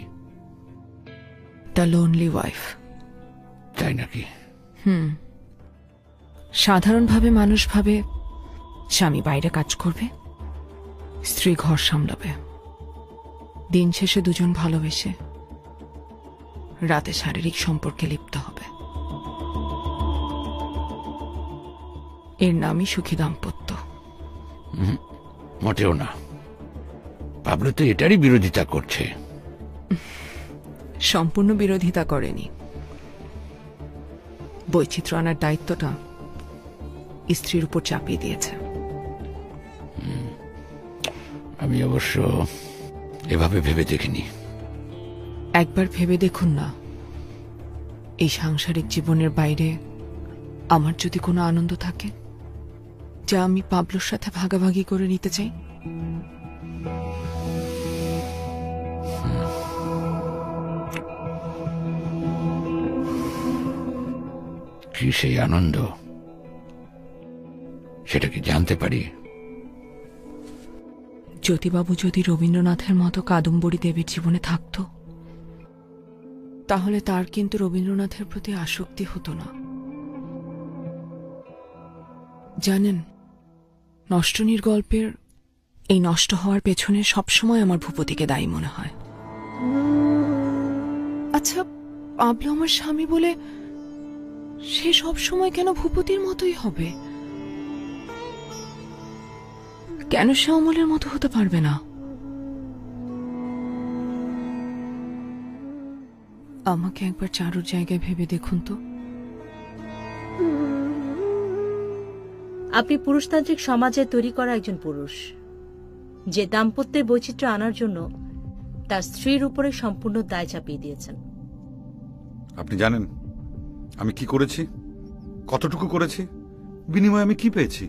The lonely wife. তাই নাকি? সাধারণভাবে মানুষ ভাবে স্বামী বাইরে কাজ করবে, স্ত্রী ঘর সামলাবে, দিন শেষে দুজন ভালোবেসে রাতে শারীরিক সম্পর্কে লিপ্ত হবে। এর নামই সুখী দাম্পত্য। মোটেও না। পাবলো তো এটারই বিরোধিতা করছে। সম্পূর্ণ বিরোধিতা করেনি। বৈচিত্র্য আনার দায়িত্বটা স্ত্রীর উপর চাপিয়ে দিয়েছে। আমি অবশ্য এভাবে ভেবে দেখিনি। একবার ভেবে দেখুন না, এই সাংসারিক জীবনের বাইরে আমার যদি কোনো আনন্দ থাকে যা আমি পাবলোর সাথে ভাগাভাগি করে নিতে চাই। কি সেই আনন্দ, সেটা কি জানতে পারি? জ্যোতিবাবু যদি রবীন্দ্রনাথের মতো কাদম্বরী দেবীর জীবনে থাকত, তাহলে তার কিন্তু রবীন্দ্রনাথের প্রতি আসক্তি হতো না। জানেন, নষ্টনীর গল্পের এই নষ্ট হওয়ার পেছনে সবসময় আমার ভূপতিকে দায়ী মনে হয়। আচ্ছা, পাবলো আমার স্বামী বলে সে সব সময় কেন ভূপতির মতোই হবে? কেন সে অমলের মতো হতে পারবে না? আমাকে একবার চারুর জায়গায় ভেবে দেখুন তো। আপনি পুরুষতান্ত্রিক সমাজে তৈরি করা একজন পুরুষ, যে দাম্পত্যের বৈচিত্র্য আনার জন্য তার স্ত্রীর উপরে সম্পূর্ণ দায় চাপিয়ে দিয়েছেন। আপনি জানেন আমি কি করেছি, কতটুকু করেছি, বিনিময়ে আমি কি পেয়েছি?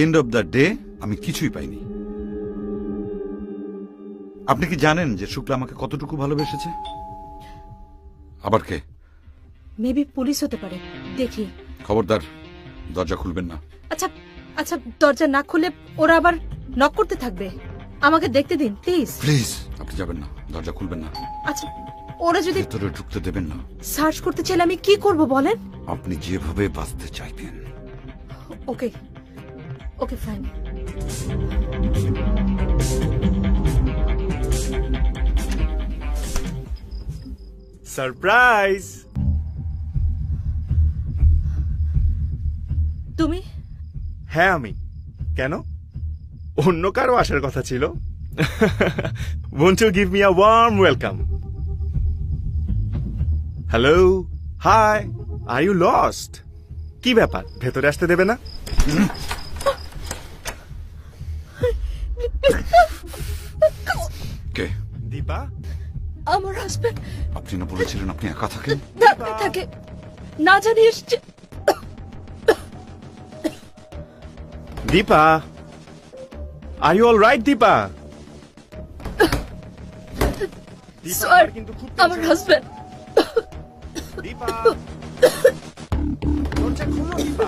এন্ড অব দ্য ডে আমি কিছুই পাইনি। আপনি কি জানেন যে শুক্লা আমাকে কতটুকু ভালোবেসেছে? আবার কে? মেবি পুলিশ হতে পারে। দেখি। খবরদার, দরজা খুলবেন না। আচ্ছা আচ্ছা, দরজা না খুলে ওরা আবার নক করতে থাকবে। আমাকে দেখতে দিন প্লিজ। প্লিজ, আপনি যাবেন না, দরজা খুলবেন না। আচ্ছা, ওরা যদি ভেতরে ঢুকতে দেবেন না। সার্চ করতে চাইলে আমি কি করব বলেন? আপনি যেভাবে বাঁচতে চাইবেন। ওকে ওকে, ফাইন। সারপ্রাইজ! তুমি? হ্যাঁ আমি। কেন, অন্য কারো আসার কথা ছিল? Won't you give me a warm welcome? Hello, hi, are you lost? কি ব্যাপার, ভেতরে আসতে দেবে না? কে? দীপা? আমার হাজবেন্ড। আপনি না বলেছিলেন আপনি একা থাকেন? থাকে না জানি এসছে। Dipa, are you all right? Dipa, sir, আমার হাজবেন্ড। দীপা, দরজা খুলো দীপা।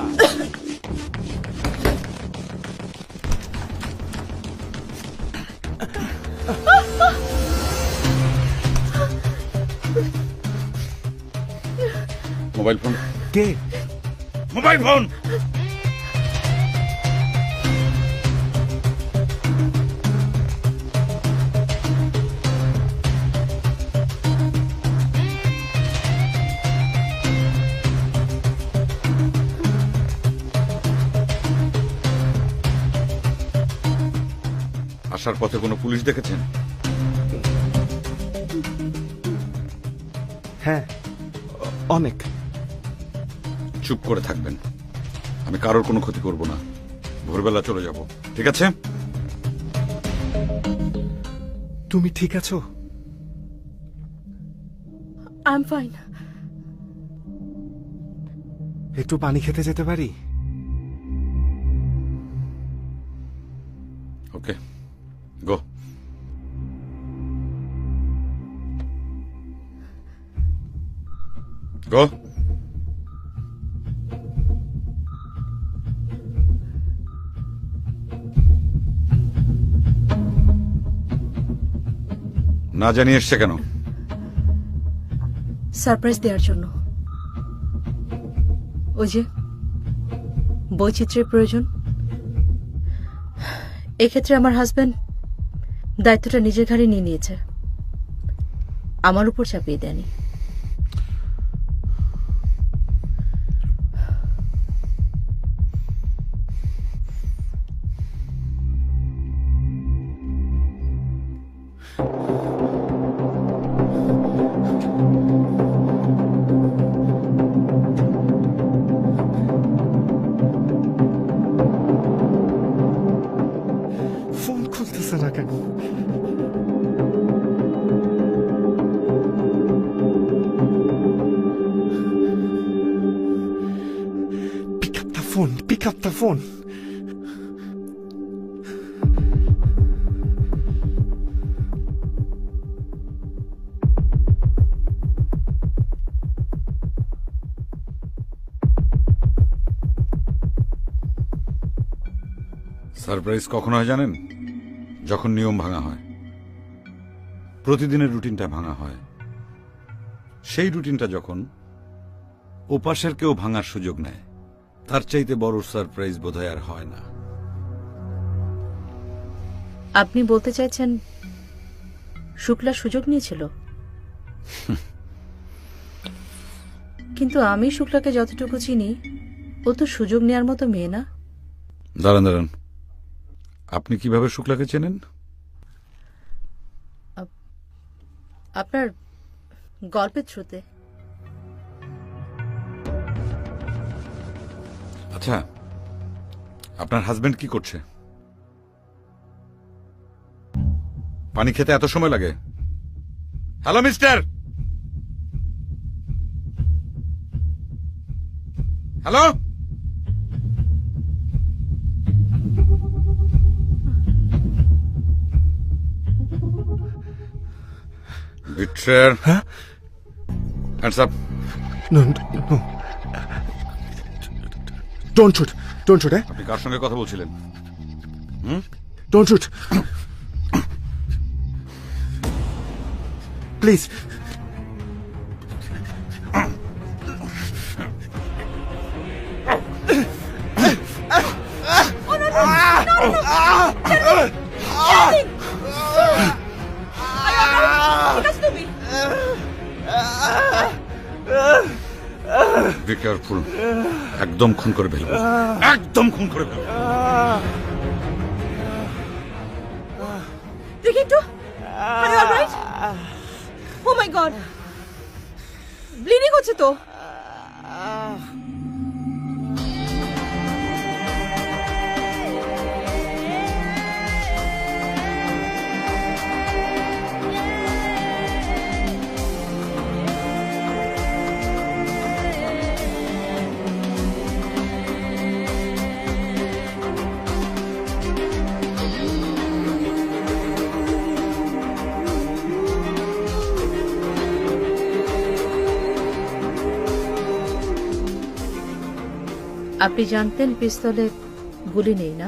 মোবাইল ফোন কে? Mobile phone! আসার পথে কোনো পুলিশ দেখেছেন? হ্যাঁ, অনেক। চুপ করে থাকবেন। আমি কারোর কোনো ক্ষতি করব না। ভোরবেলা চলে যাব, ঠিক আছে? তুমি ঠিক আছো? I am fine. একটু পানি খেতে যেতে পারি? ওকে, গো। গো। না জানিয়ে এসছে কেন? সারপ্রাইজ দেওয়ার জন্য। ওই যে বৈচিত্র্যের প্রয়োজন, এক্ষেত্রে আমার হাজবেন্ড দায়িত্বটা নিজের ঘাড়ে নিয়ে নিয়েছে, আমার উপর চাপিয়ে দেয়নি। ফোন খুলতেছে না কেন? Pick up the phone. Pick up the phone. Surprise কখন হয় জানেন? যখন নিয়ম ভাঙা হয়, প্রতিদিনের রুটিনটা ভাঙা হয়। সেই রুটিনটা যখন ওপাশের কেউ ভাঙার সুযোগ নেয়, তার চাইতে বড় সারপ্রাইজ বোধহয় আর হয় না। আপনি বলতে চাইছেন শুক্লা সুযোগ নিয়েছিল? কিন্তু আমি শুক্লাকে যতটুকু চিনি, ও তো সুযোগ নেওয়ার মতো মেয়ে না। দাঁড়ান দাঁড়ান, আপনি কিভাবে শুক্লাকে চেনেন? আপনার গল্পের থ্রুতে। আচ্ছা, আপনার হাজবেন্ড কি করছে? পানি খেতে এত সময় লাগে? Hello mister, hello. Betrayer. Huh? Hands up. No, no. Don't shoot. Don't shoot, eh? আপনি কার সঙ্গে কথা বলছিলেন? Don't shoot. Please. Be careful. একদম খুন করে ফেলবো, একদম খুন করে ফেলবো। দেখি একটু। Are you all right? Oh my God. Bleeding হচ্ছে তো। আপনি জানতেন পিস্তলে গুলি নেই না?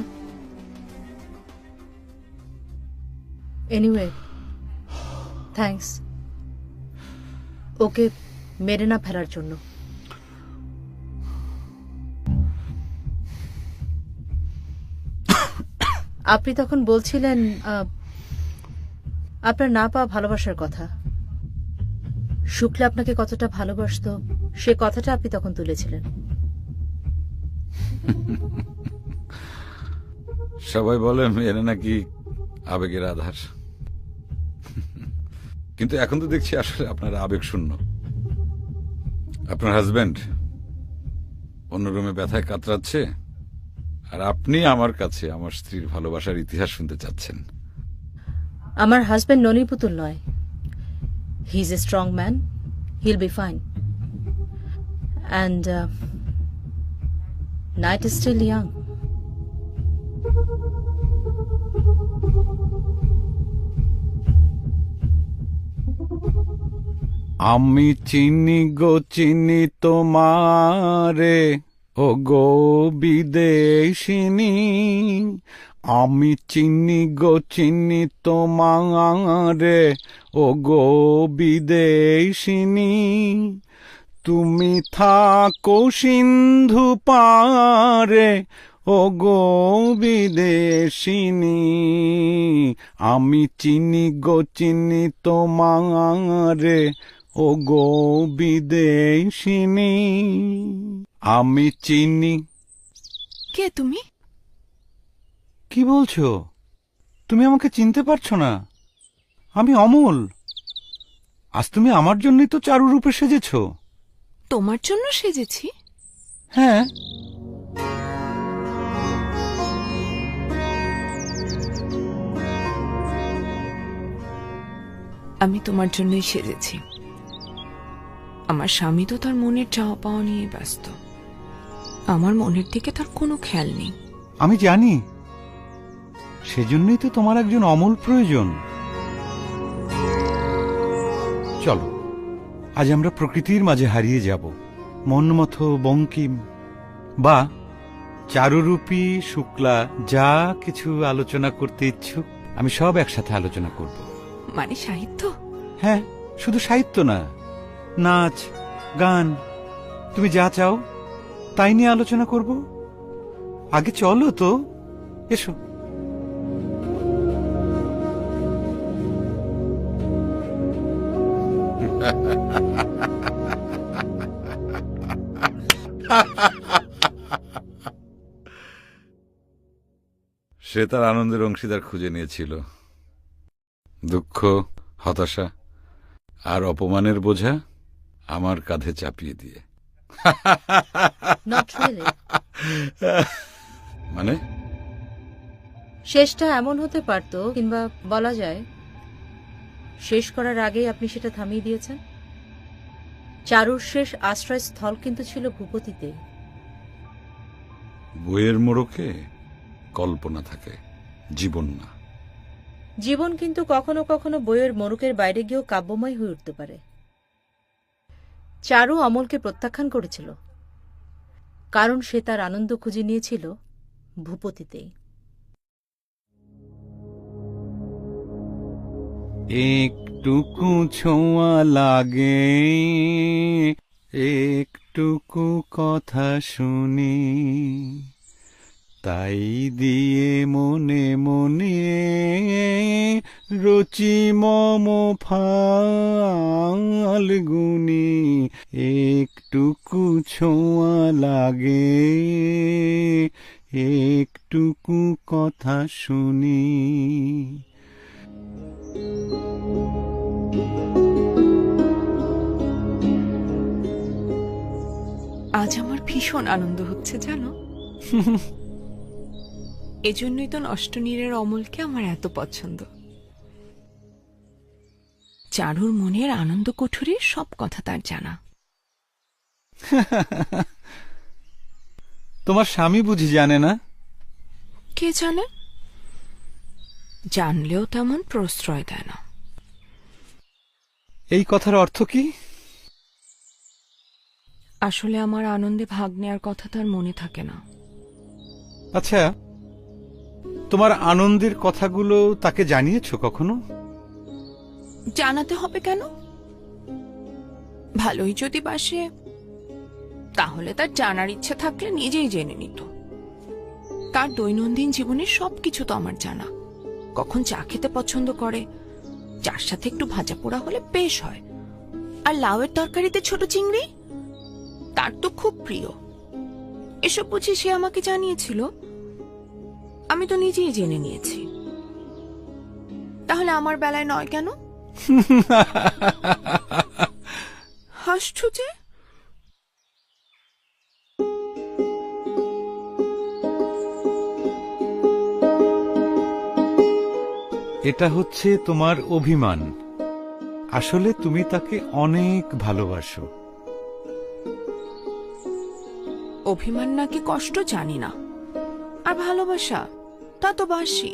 এনিওয়ে, থ্যাঙ্কস ওকে মেরে না ফেলার জন্য। আপনি তখন বলছিলেন আপনার না পাওয়া ভালোবাসার কথা। শুক্লা আপনাকে কতটা ভালোবাসতো সে কথাটা আপনি তখন তুলেছিলেন। সবাই বলে মেয়েরা নাকি আবেগের আধার। কিন্তু এখন তো দেখছি আসলে আপনার আবেগ শূন্য। আপনার হাজবেন্ড অন্য রুমে ব্যথায় কাতরাচ্ছে, আর আপনি আমার কাছে আমার স্ত্রীর ভালোবাসার ইতিহাস শুনতে চাচ্ছেন। আমার হাজবেন্ড ননির পুতুল নয়। He is a strong man, he'll be fine, and night is still young. আমি চিনি গো চিনি তোমারে, ও গো বিদেশিনী। আমি চিনি গো চিনি তোমারে, ও গো বিদেশিনী। তুমি থাকো সিন্ধু পারে, ও গো বিদেশিনী। আমি চিনি গো চিনি তোমারে, ও গো বিদেশিনী। আমি চিনি। কে তুমি? কি বলছো? তুমি আমাকে চিনতে পারছো না? আমি অমল। আজ তুমি আমার জন্যই তো চারু রূপে সেজেছো। তোমার জন্য সেজেছি? হ্যাঁ। আমি তোমার জন্যই সেজেছি। আমার স্বামী তো তার মনের চাওয়া পাওয়া নিয়ে ব্যস্ত। আমার মনের দিকে তার কোনো খেয়াল নেই। আমি জানি, সেজন্যই তো তোমার একজন অমল প্রয়োজন। চলো, আজ আমরা প্রকৃতির মাঝে হারিয়ে যাব। মন্মথ, বঙ্কিম বা চারুরূপী, শুক্লা যা কিছু আলোচনা করতে ইচ্ছুক আমি সব একসাথে আলোচনা করব। মানে সাহিত্য? হ্যাঁ, শুধু সাহিত্য না, নাচ, গান, তুমি যা চাও তাই নিয়ে আলোচনা করব। আগে চলো তো, এসো। সে তার আনন্দের অংশীদার খুঁজে নিয়েছিল। দুঃখ, হতাশা আর অপমানের বোঝা আমার কাঁধে চাপিয়ে দিয়ে। Not really. মানে শেষটা এমন হতে পারত, কিংবা বলা যায় শেষ করার আগেই আপনি সেটা থামিয়ে দিয়েছেন। চারুর শেষ আশ্রয়স্থল কিন্তু ছিল ভূপতিতে। বইয়ের মোড়কে কল্পনা থাকে, জীবন না। জীবন কিন্তু কখনো কখনো বইয়ের মোড়কের বাইরে গিয়েও কাব্যময় হয়ে উঠতে পারে। চারু অমলকে প্রত্যাখ্যান করেছিল, কারণ সে তার আনন্দ খুঁজে নিয়েছিল ভূপতিতেই। একটুকু ছোঁয়া লাগে, একটুকু কথা শুনি, তাই দিয়ে মনে মনে রচি মম ফাল্গুনি। একটুকু ছোঁয়া লাগে, একটুকু কথা শুনি। আজ আমার ভীষণ আনন্দ হচ্ছে জানো। এজন্যই তো নষ্টনীরের অমলকে আমার এত পছন্দ। চারুর মনের আনন্দ কুঠুরির সব কথা তার জানা। তোমার স্বামী বুঝি জানে না? কে জানে? জানলেও তেমন প্রশ্রয় দেয় না। এই কথার অর্থ কি? আসলে আমার আনন্দে ভাগ নেয়ার কথা তার মনে থাকে না। আচ্ছা, তোমার আনন্দের কথাগুলো তাকে জানিয়েছো কখনো? জানাতে হবে কেন? ভালোই যদি বাসে তাহলে তার জানার ইচ্ছে থাকলে নিজেই জেনে নিত। তার দৈনন্দিন জীবনের সবকিছু তো আমার জানা। কখন চা খেতে পছন্দ করে, যার সাথে একটু ভাজা পোড়া হলে বেশ হয়, আর লাউয়ের তরকারিতে ছোট চিংড়ি তার তো খুব প্রিয়। এসব বুঝি সে আমাকে জানিয়েছিল? আমি তো নিজেই জেনে নিয়েছি। তাহলে আমার বেলায় নয় কেন? হাসছো যে? এটা হচ্ছে তোমার অভিমান। আসলে তুমি তাকে অনেক ভালোবাসো। অভিমান নাকি কষ্ট জানি না, আর ভালোবাসা তা তো বাসি।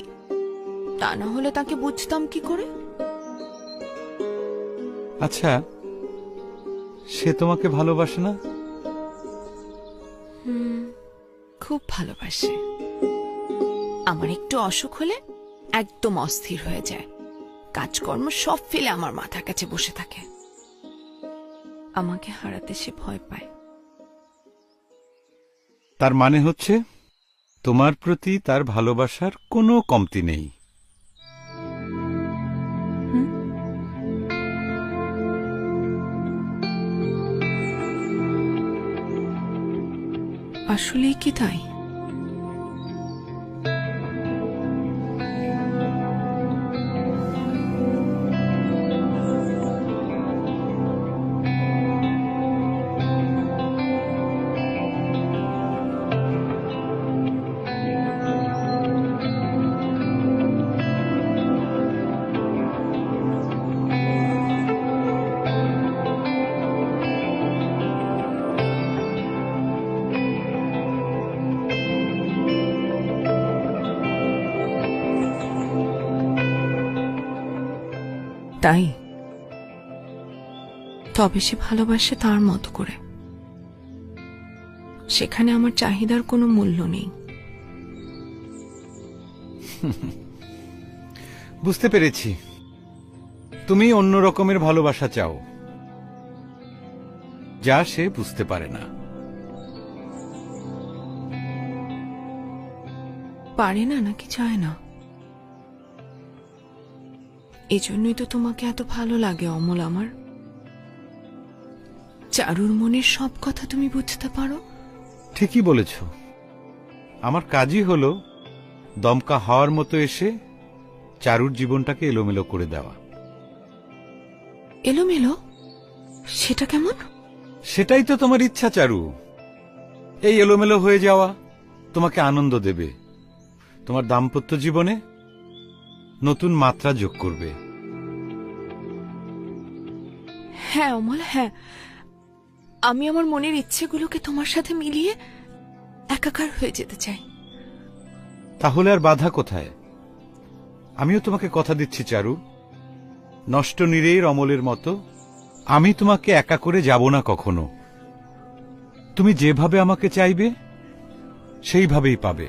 তা না হলে তাকে বুঝতাম কি করে? আচ্ছা, সে তোমাকে ভালোবাসে না? খুব ভালোবাসে। আমার একটু অসুখ হলে একদম অস্থির হয়ে যায়, কাজকর্ম সব ফেলে আমার মাথার কাছে বসে থাকে। আমাকে হারাতে সে ভয় পায়। তার মানে হচ্ছে তোমার প্রতি তার ভালোবাসার কোনো কমতি নেই। আসলেই কি তাই? তাই তবে সে ভালোবাসে তার মতো করে। সেখানে আমার চাহিদার কোনো মূল্য নেই। বুঝতে পেরেছি, তুমি অন্য রকমের ভালোবাসা চাও, যা সে বুঝতে পারে না। পারে না নাকি চায় না? এজন্যই তো তোমাকে এত ভালো লাগে অমল আমার। চারুর মনের সব কথা তুমি বুঝতে পারো। ঠিকই বলেছ। আমার কাজই হলো দমকা হওয়ার মতো এসে চারুর জীবনটাকে এলোমেলো করে দেওয়া। এলোমেলো? সেটা কেমন? সেটাই তো তোমার ইচ্ছা চারু। এই এলোমেলো হয়ে যাওয়া তোমাকে আনন্দ দেবে, তোমার দাম্পত্য জীবনে নতুন মাত্রা যোগ করবে। হ্যাঁ অমল, হ্যাঁ, আমি আমার মনের ইচ্ছেগুলোকে তোমার সাথে মিলিয়ে একাকার হয়ে যেতে চাই। তাহলে আর বাধা কোথায়? আমিও তোমাকে কথা দিচ্ছি চারু, নষ্ট নীরের অমলের মতো আমি তোমাকে একা করে যাব না কখনো। তুমি যেভাবে আমাকে চাইবে সেইভাবেই পাবে।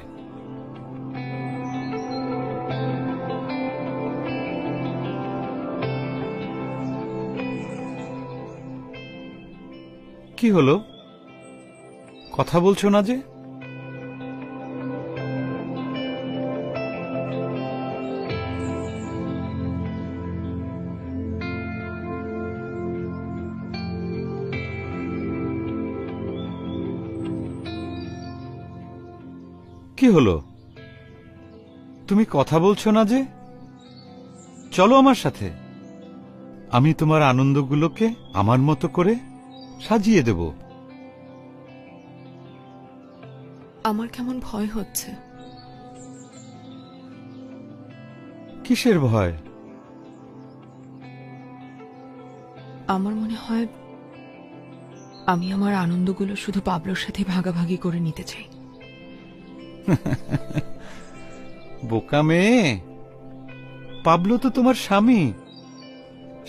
কি হলো, কথা বলছো না যে? কি হলো, তুমি কথা বলছো না যে? চলো আমার সাথে, আমি তোমার আনন্দগুলোকে আমার মতো করে সাজিয়ে দেব। আমার কেমন ভয় হচ্ছে। কিসের ভয়? আমার মনে হয় আমি আমার আনন্দগুলো শুধু পাবলোর সাথে ভাগাভাগি করে নিতে চাই। বোকা মেয়ে, পাবলো তো তোমার স্বামী।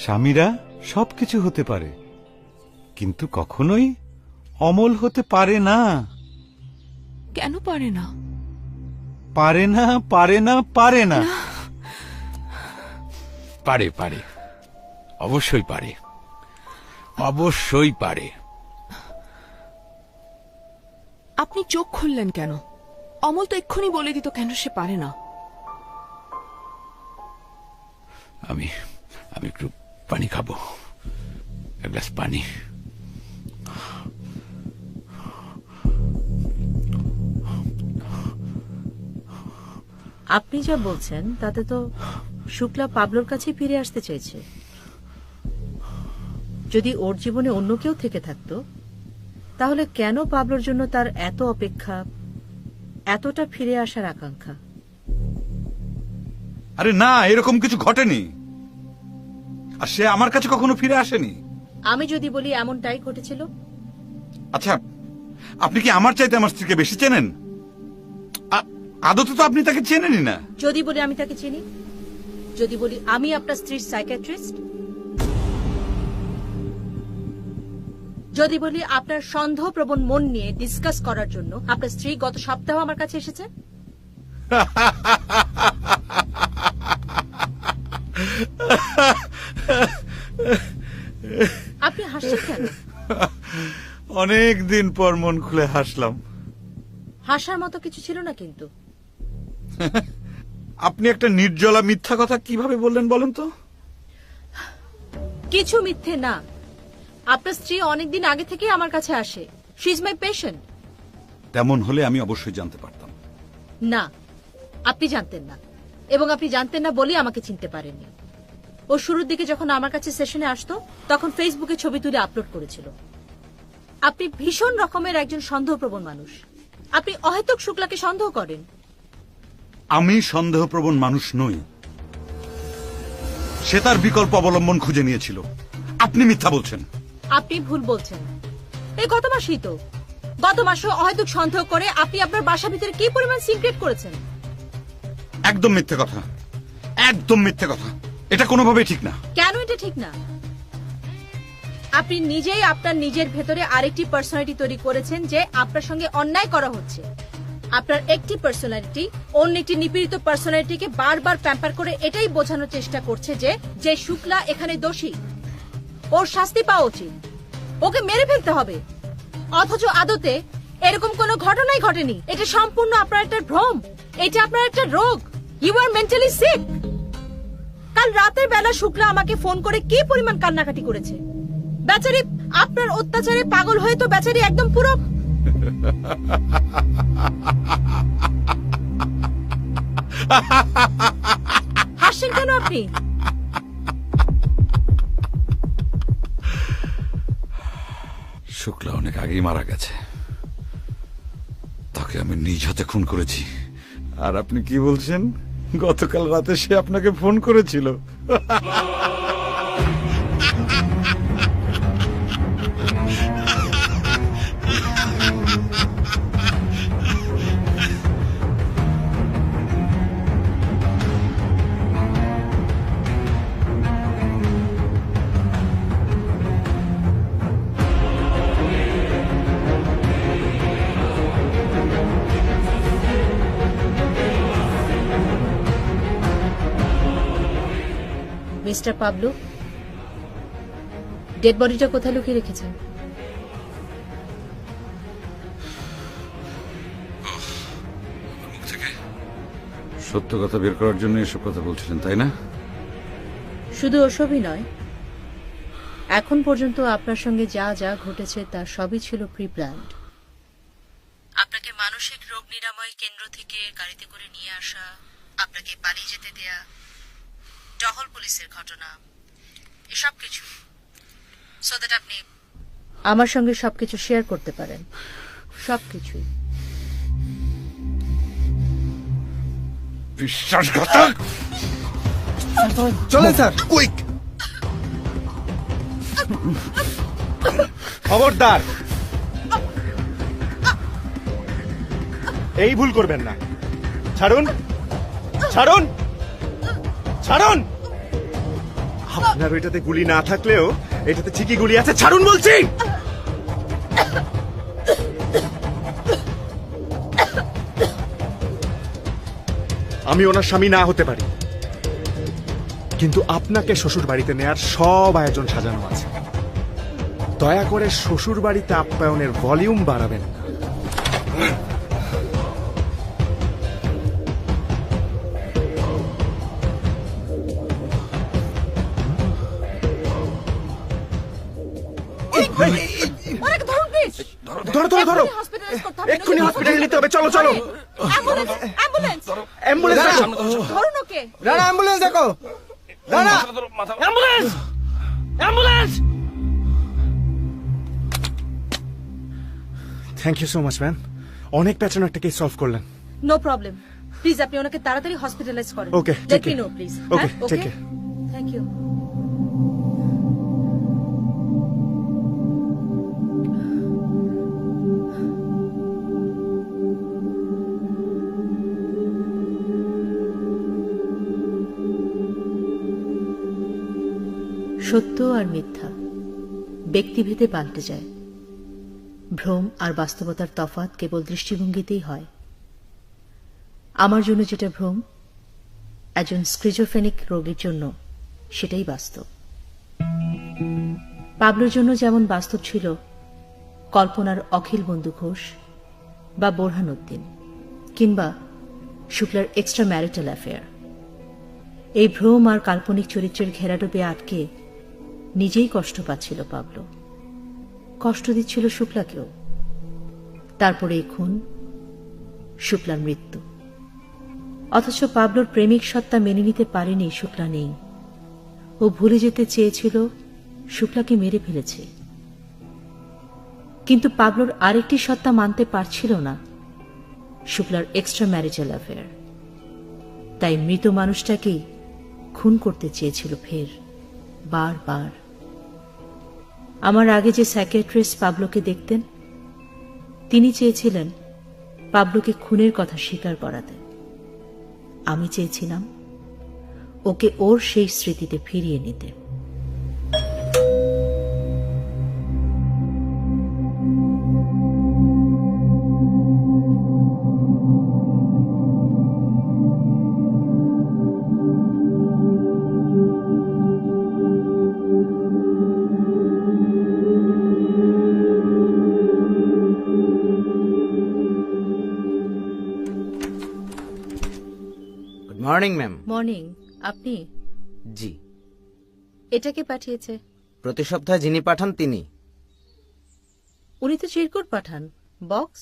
স্বামীরা সবকিছু হতে পারে, কিন্তু কখনোই অমল হতে পারে না। কেন পারে না? পারে না, পারে না, পারে না। পারে, পারে, অবশ্যই পারে, অবশ্যই পারে। আপনি চোখ খুললেন কেন? অমল তো এক্ষুনি বলে দিত কেন সে পারে না। আমি একটু পানি খাবো, এক গ্লাস পানি। আপনি যা বলছেন তাতে তো শুক্লা পাবলোর কাছে ফিরে আসতে চাইছে। যদি ওর জীবনে অন্য কেউ থেকে থাকতো, তাহলে কেন পাবলোর জন্য তার এত অপেক্ষা, এতটা ফিরে আসার আকাঙ্ক্ষা? আরে না, এরকম কিছু ঘটেনি, আর সে আমার কাছে কখনো ফিরে আসেনি। আমি যদি বলি এমনটাই ঘটেছিল? আচ্ছা, আপনি কি আমার চাইতে আমার স্ত্রীকে বেশি চেনেন? আদতে তো আপনি তাকে চেনেনই না। যদি বলি আমি তাকে চিনি, যদি বলি আমি আপনার স্ত্রীর সাইকিয়াট্রিস্ট, যদি বলি আপনার সন্দেহপ্রবণ মন নিয়ে ডিসকাস করার জন্য আপনার স্ত্রী গত সপ্তাহ আমার কাছে এসেছে। আপনি হাসছেন কেন? অনেক দিন পর মন খুলে হাসলাম। হাসার মতো কিছু ছিল না কিন্তু। আপনি একটা নির্জলা মিথ্যা কথা কিভাবে বললেন বলেন তো? কিছু মিথ্যে না। আপনার স্ত্রী অনেকদিন আগে থেকে আমার কাছে আসে। She is my patient. তেমন হলে আমি অবশ্যই জানতে পারতাম। না, আপনি জানতেন না, এবং আপনি জানতেন না বলেই আমাকে চিনতে পারেননি। ও শুরুর দিকে যখন আমার কাছে সেশনে আসতো, তখন ফেসবুকে ছবি তুলে আপলোড করেছিল। আপনি ভীষণ রকমের একজন সন্দেহপ্রবণ মানুষ। আপনি অহেতুক শুক্লাকে সন্দেহ করেন। আমি সন্দেহপ্রবণ মানুষ নই। সে তার বিকল্প অবলম্বন খুঁজে নিয়েছিল। আপনি মিথ্যা বলছেন। আপনি ভুল বলছেন। এই গত মাসেই তো, গত মাসে অহেতুক সন্দেহ করে আপনি আপনার বাসার ভিতরে কি পরিমাণ সিক্রেট করেছেন। একদম মিথ্যে কথা, একদম মিথ্যে কথা। এটা কোনোভাবেই ঠিক না। কেন এটা ঠিক না? আপনি নিজেই আপনার নিজের ভেতরে আরেকটি পার্সোনালিটি তৈরি করেছেন যে আপনার সঙ্গে অন্যায় করা হচ্ছে। আপনার একটি পার্সোনালিটি অন্য একটি নিপীড়িত পার্সোনালিটিকে বারবার প্যাম্পার করে এটাই বোঝানোর চেষ্টা করছে যে শুক্লা এখানে দোষী, ওর শাস্তি পাওয়া উচিত, ওকে মেরে ফেলতে হবে। অথচ আদতে এরকম কোনো ঘটনাই ঘটেনি। এটা সম্পূর্ণ আপনার একটা ভ্রম, এটা আপনার একটা রোগ। You are mentally sick. কাল রাতের বেলা শুক্লা আমাকে ফোন করে কি পরিমাণ কান্নাকাটি করেছে। বেচারি আপনার অত্যাচারে পাগল হয়ে তো বেচারি একদম পুরো। হাসছেন কেন আপনি? শুক্লা অনেক আগেই মারা গেছে। তাকে আমি নিজ হাতে খুন করেছি। আর আপনি কি বলছেন? গতকাল রাতে সে আপনাকে ফোন করেছিল। মিস্টার পাবলো, ডেড বডিটা কোথায় লুকিয়ে রেখেছেন? সত্য কথা বের করার জন্য এসব কথা বলছিলেন, তাই না? শুধু ওসবই নয়, এখন পর্যন্ত আপনার সঙ্গে যা যা ঘটেছে তার সবই ছিল প্রি প্ল্যান্ড। আপনাকে মানসিক রোগ নিরাময় কেন্দ্র থেকে গাড়িতে করে নিয়ে আসা, আপনাকে পালিয়ে যেতে দেয়া, টহল পুলিশের ঘটনা, এসব কিছু, সো দ্যাট আপনি আমার সঙ্গে সবকিছু শেয়ার করতে পারেন। সবকিছুই। বিশ্বাসঘাতক! চলেন স্যার। কুইক! খবরদার, এই ভুল করবেন না। ছাড়ুন, ছাড়ুন, ছাড়ুন। আপনার ওইটাতে গুলি না থাকলেও এটাতে ঠিকই গুলি আছে। ছাড়ুন বলছি। আমি ওনার স্বামী না হতে পারি, কিন্তু আপনাকে শ্বশুর বাড়িতে নেয়ার সব আয়োজন সাজানো আছে। দয়া করে শ্বশুর বাড়িতে আপ্যায়নের ভলিউম বাড়াবেন না। ধরো ধরো ধরো, এক্ষুনি হসপিটালে নিতে হবে। চলো চলো। অ্যাম্বুলেন্স অ্যাম্বুলেন্স অ্যাম্বুলেন্স ধরুন ওকে। রানা অ্যাম্বুলেন্স দেখো Rana ambulance ambulance. Thank you so much ma'am, অনেক প্যাটার্ন একটা কেস সলভ করলেন। নো প্রবলেম, প্লিজ আপনি ওনাকে তাড়াতাড়ি হসপিটালাইজ করেন। Okay, let take me care. No please. Okay, take care. Thank you. সত্য আর মিথ্যা ব্যক্তিভেদে পাল্টে যায়। ভ্রম আর বাস্তবতার তফাৎ কেবল দৃষ্টিভঙ্গিতেই হয়। আমার জন্য যেটা ভ্রম, একজন স্কিজোফ্রেনিক রোগীর জন্য সেটাই বাস্তব। পাবলোর জন্য যেমন বাস্তব ছিল কল্পনার অখিল বন্ধু ঘোষ বা বোরহানউদ্দিন কিংবা শুক্লার এক্সট্রা ম্যারিটাল অ্যাফেয়ার। এই ভ্রম আর কাল্পনিক চরিত্রের ঘেরাডোবে আটকে নিজেই কষ্ট পাচ্ছিল পাবলো, কষ্ট দিচ্ছিল শুক্লাকেও। তারপরে এই খুন, শুক্লার মৃত্যু। অথচ পাবলোর প্রেমিক সত্তা মেনে নিতে পারেনি শুক্লা নেই। ও ভুলে যেতে চেয়েছিল শুক্লাকে মেরে ফেলেছে, কিন্তু পাবলোর আরেকটি সত্তা মানতে পারছিল না, শুক্লার এক্সট্রা ম্যারিটাল অ্যাফেয়ার। তাই মৃত মানুষটাকেই খুন করতে চেয়েছিল ফের, বারবার। আমার আগে যে সাইকিয়াট্রিস্ট পাবলোকে দেখতেন, তিনি চেয়েছিলেন পাবলোকে খুনের কথা স্বীকার করাতে। আমি চেয়েছিলাম ওকে ওর সেই স্মৃতিতে ফিরিয়ে নিতে। Morning ma'am. মর্নিং। আপনি? জি। এটাকে পাঠিয়েছে? প্রতি সপ্তাহে যিনি পাঠান তিনি। উনি তো চিরকুট পাঠান, বক্স।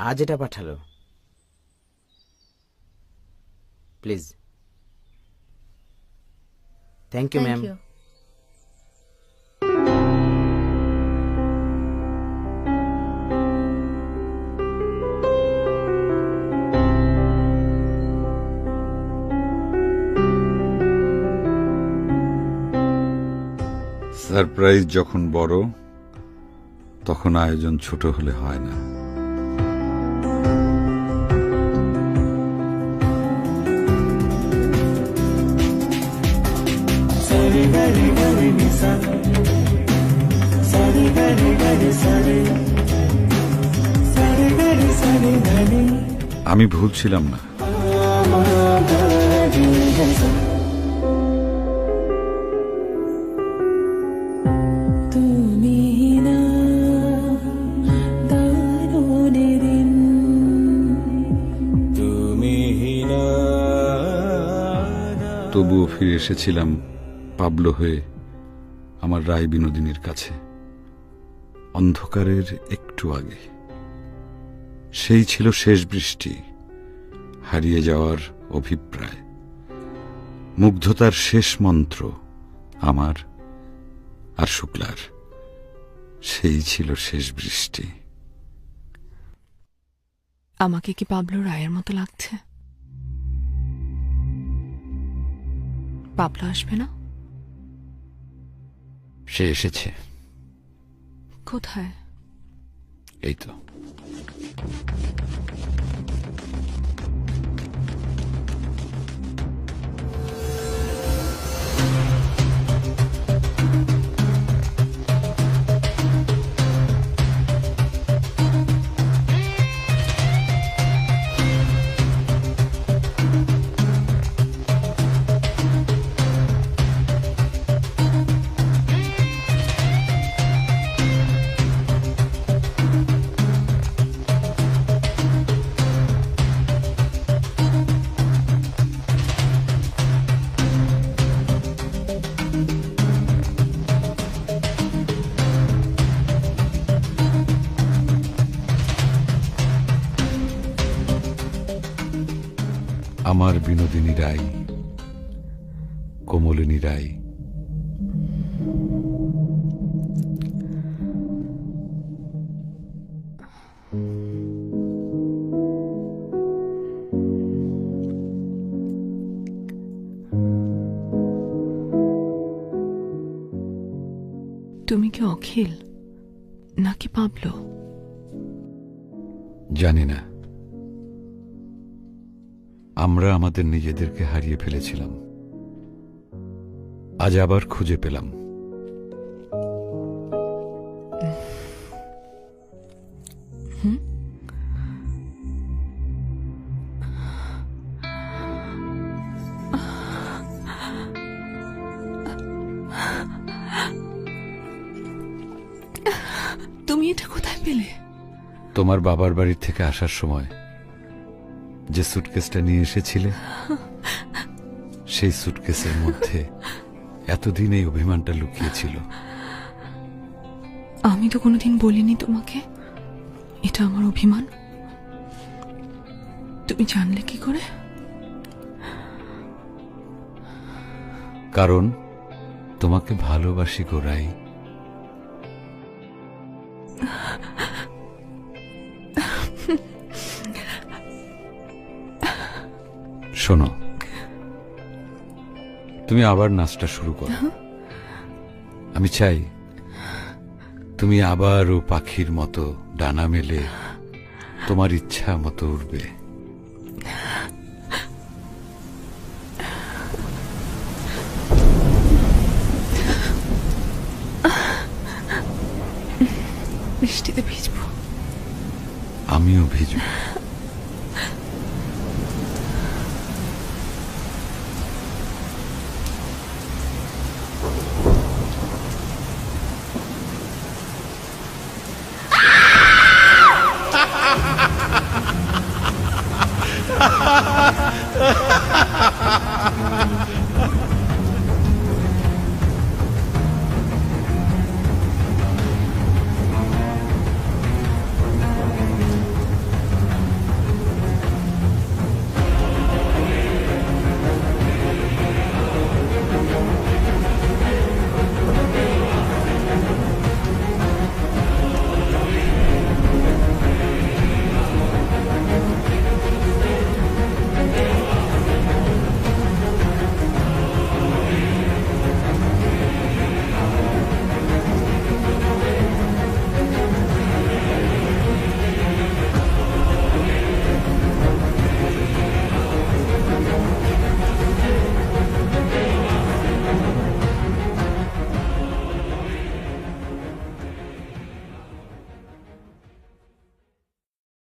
আজ এটা পাঠালো। Please. Thank you ma'am. Surprise যখন বড় তখন আয়োজন ছোট হলে হয় না। আমি ভুল ছিলাম না। তবুও ফিরে এসেছিলাম পাবলো হয়ে আমার রায় বিনোদিনীর কাছে, অন্ধকারের একটু আগে। সেই ছিল শেষ বৃষ্টি, হারিয়ে যাওয়ার অভিপ্রায়, মুগ্ধতার শেষ মন্ত্র আমার আর শুক্লার। সেই ছিল শেষ বৃষ্টি। আমাকে কি পাবলো রায়ের মতো লাগছে? পাবলো আসবে না? সে এসেছে। কোথায়? এই তো। আমার বিনোদিনী রায়, কোমলিনী রায়। তুমি কি অখিল নাকি পাবলো? জানি না, আমরা আমাদের নিজেদেরকে হারিয়ে ফেলেছিলাম, আজ আবার খুঁজে পেলাম। তুমি এটা কোথায় পেলে? তোমার বাবার বাড়ির থেকে আসার সময় যে সুটকেসটা নিয়ে এসেছিলে, সেই সুটকেসের মধ্যে এতদিন এই অভিমানটা লুকিয়েছিল। আমি তো কোনোদিন বলিনি তোমাকে এটা আমার অভিমান। তুমি জানলে কি করে? কারণ তোমাকে ভালোবাসি গোরাই। শোনো, তুমি আবার নাচটা শুরু করো। আমি চাই তুমি আবারও পাখির মতো ডানা মেলে তোমার ইচ্ছা মতো উড়বে। বৃষ্টিতে ভিজবো। আমিও ভিজব। ha ha ha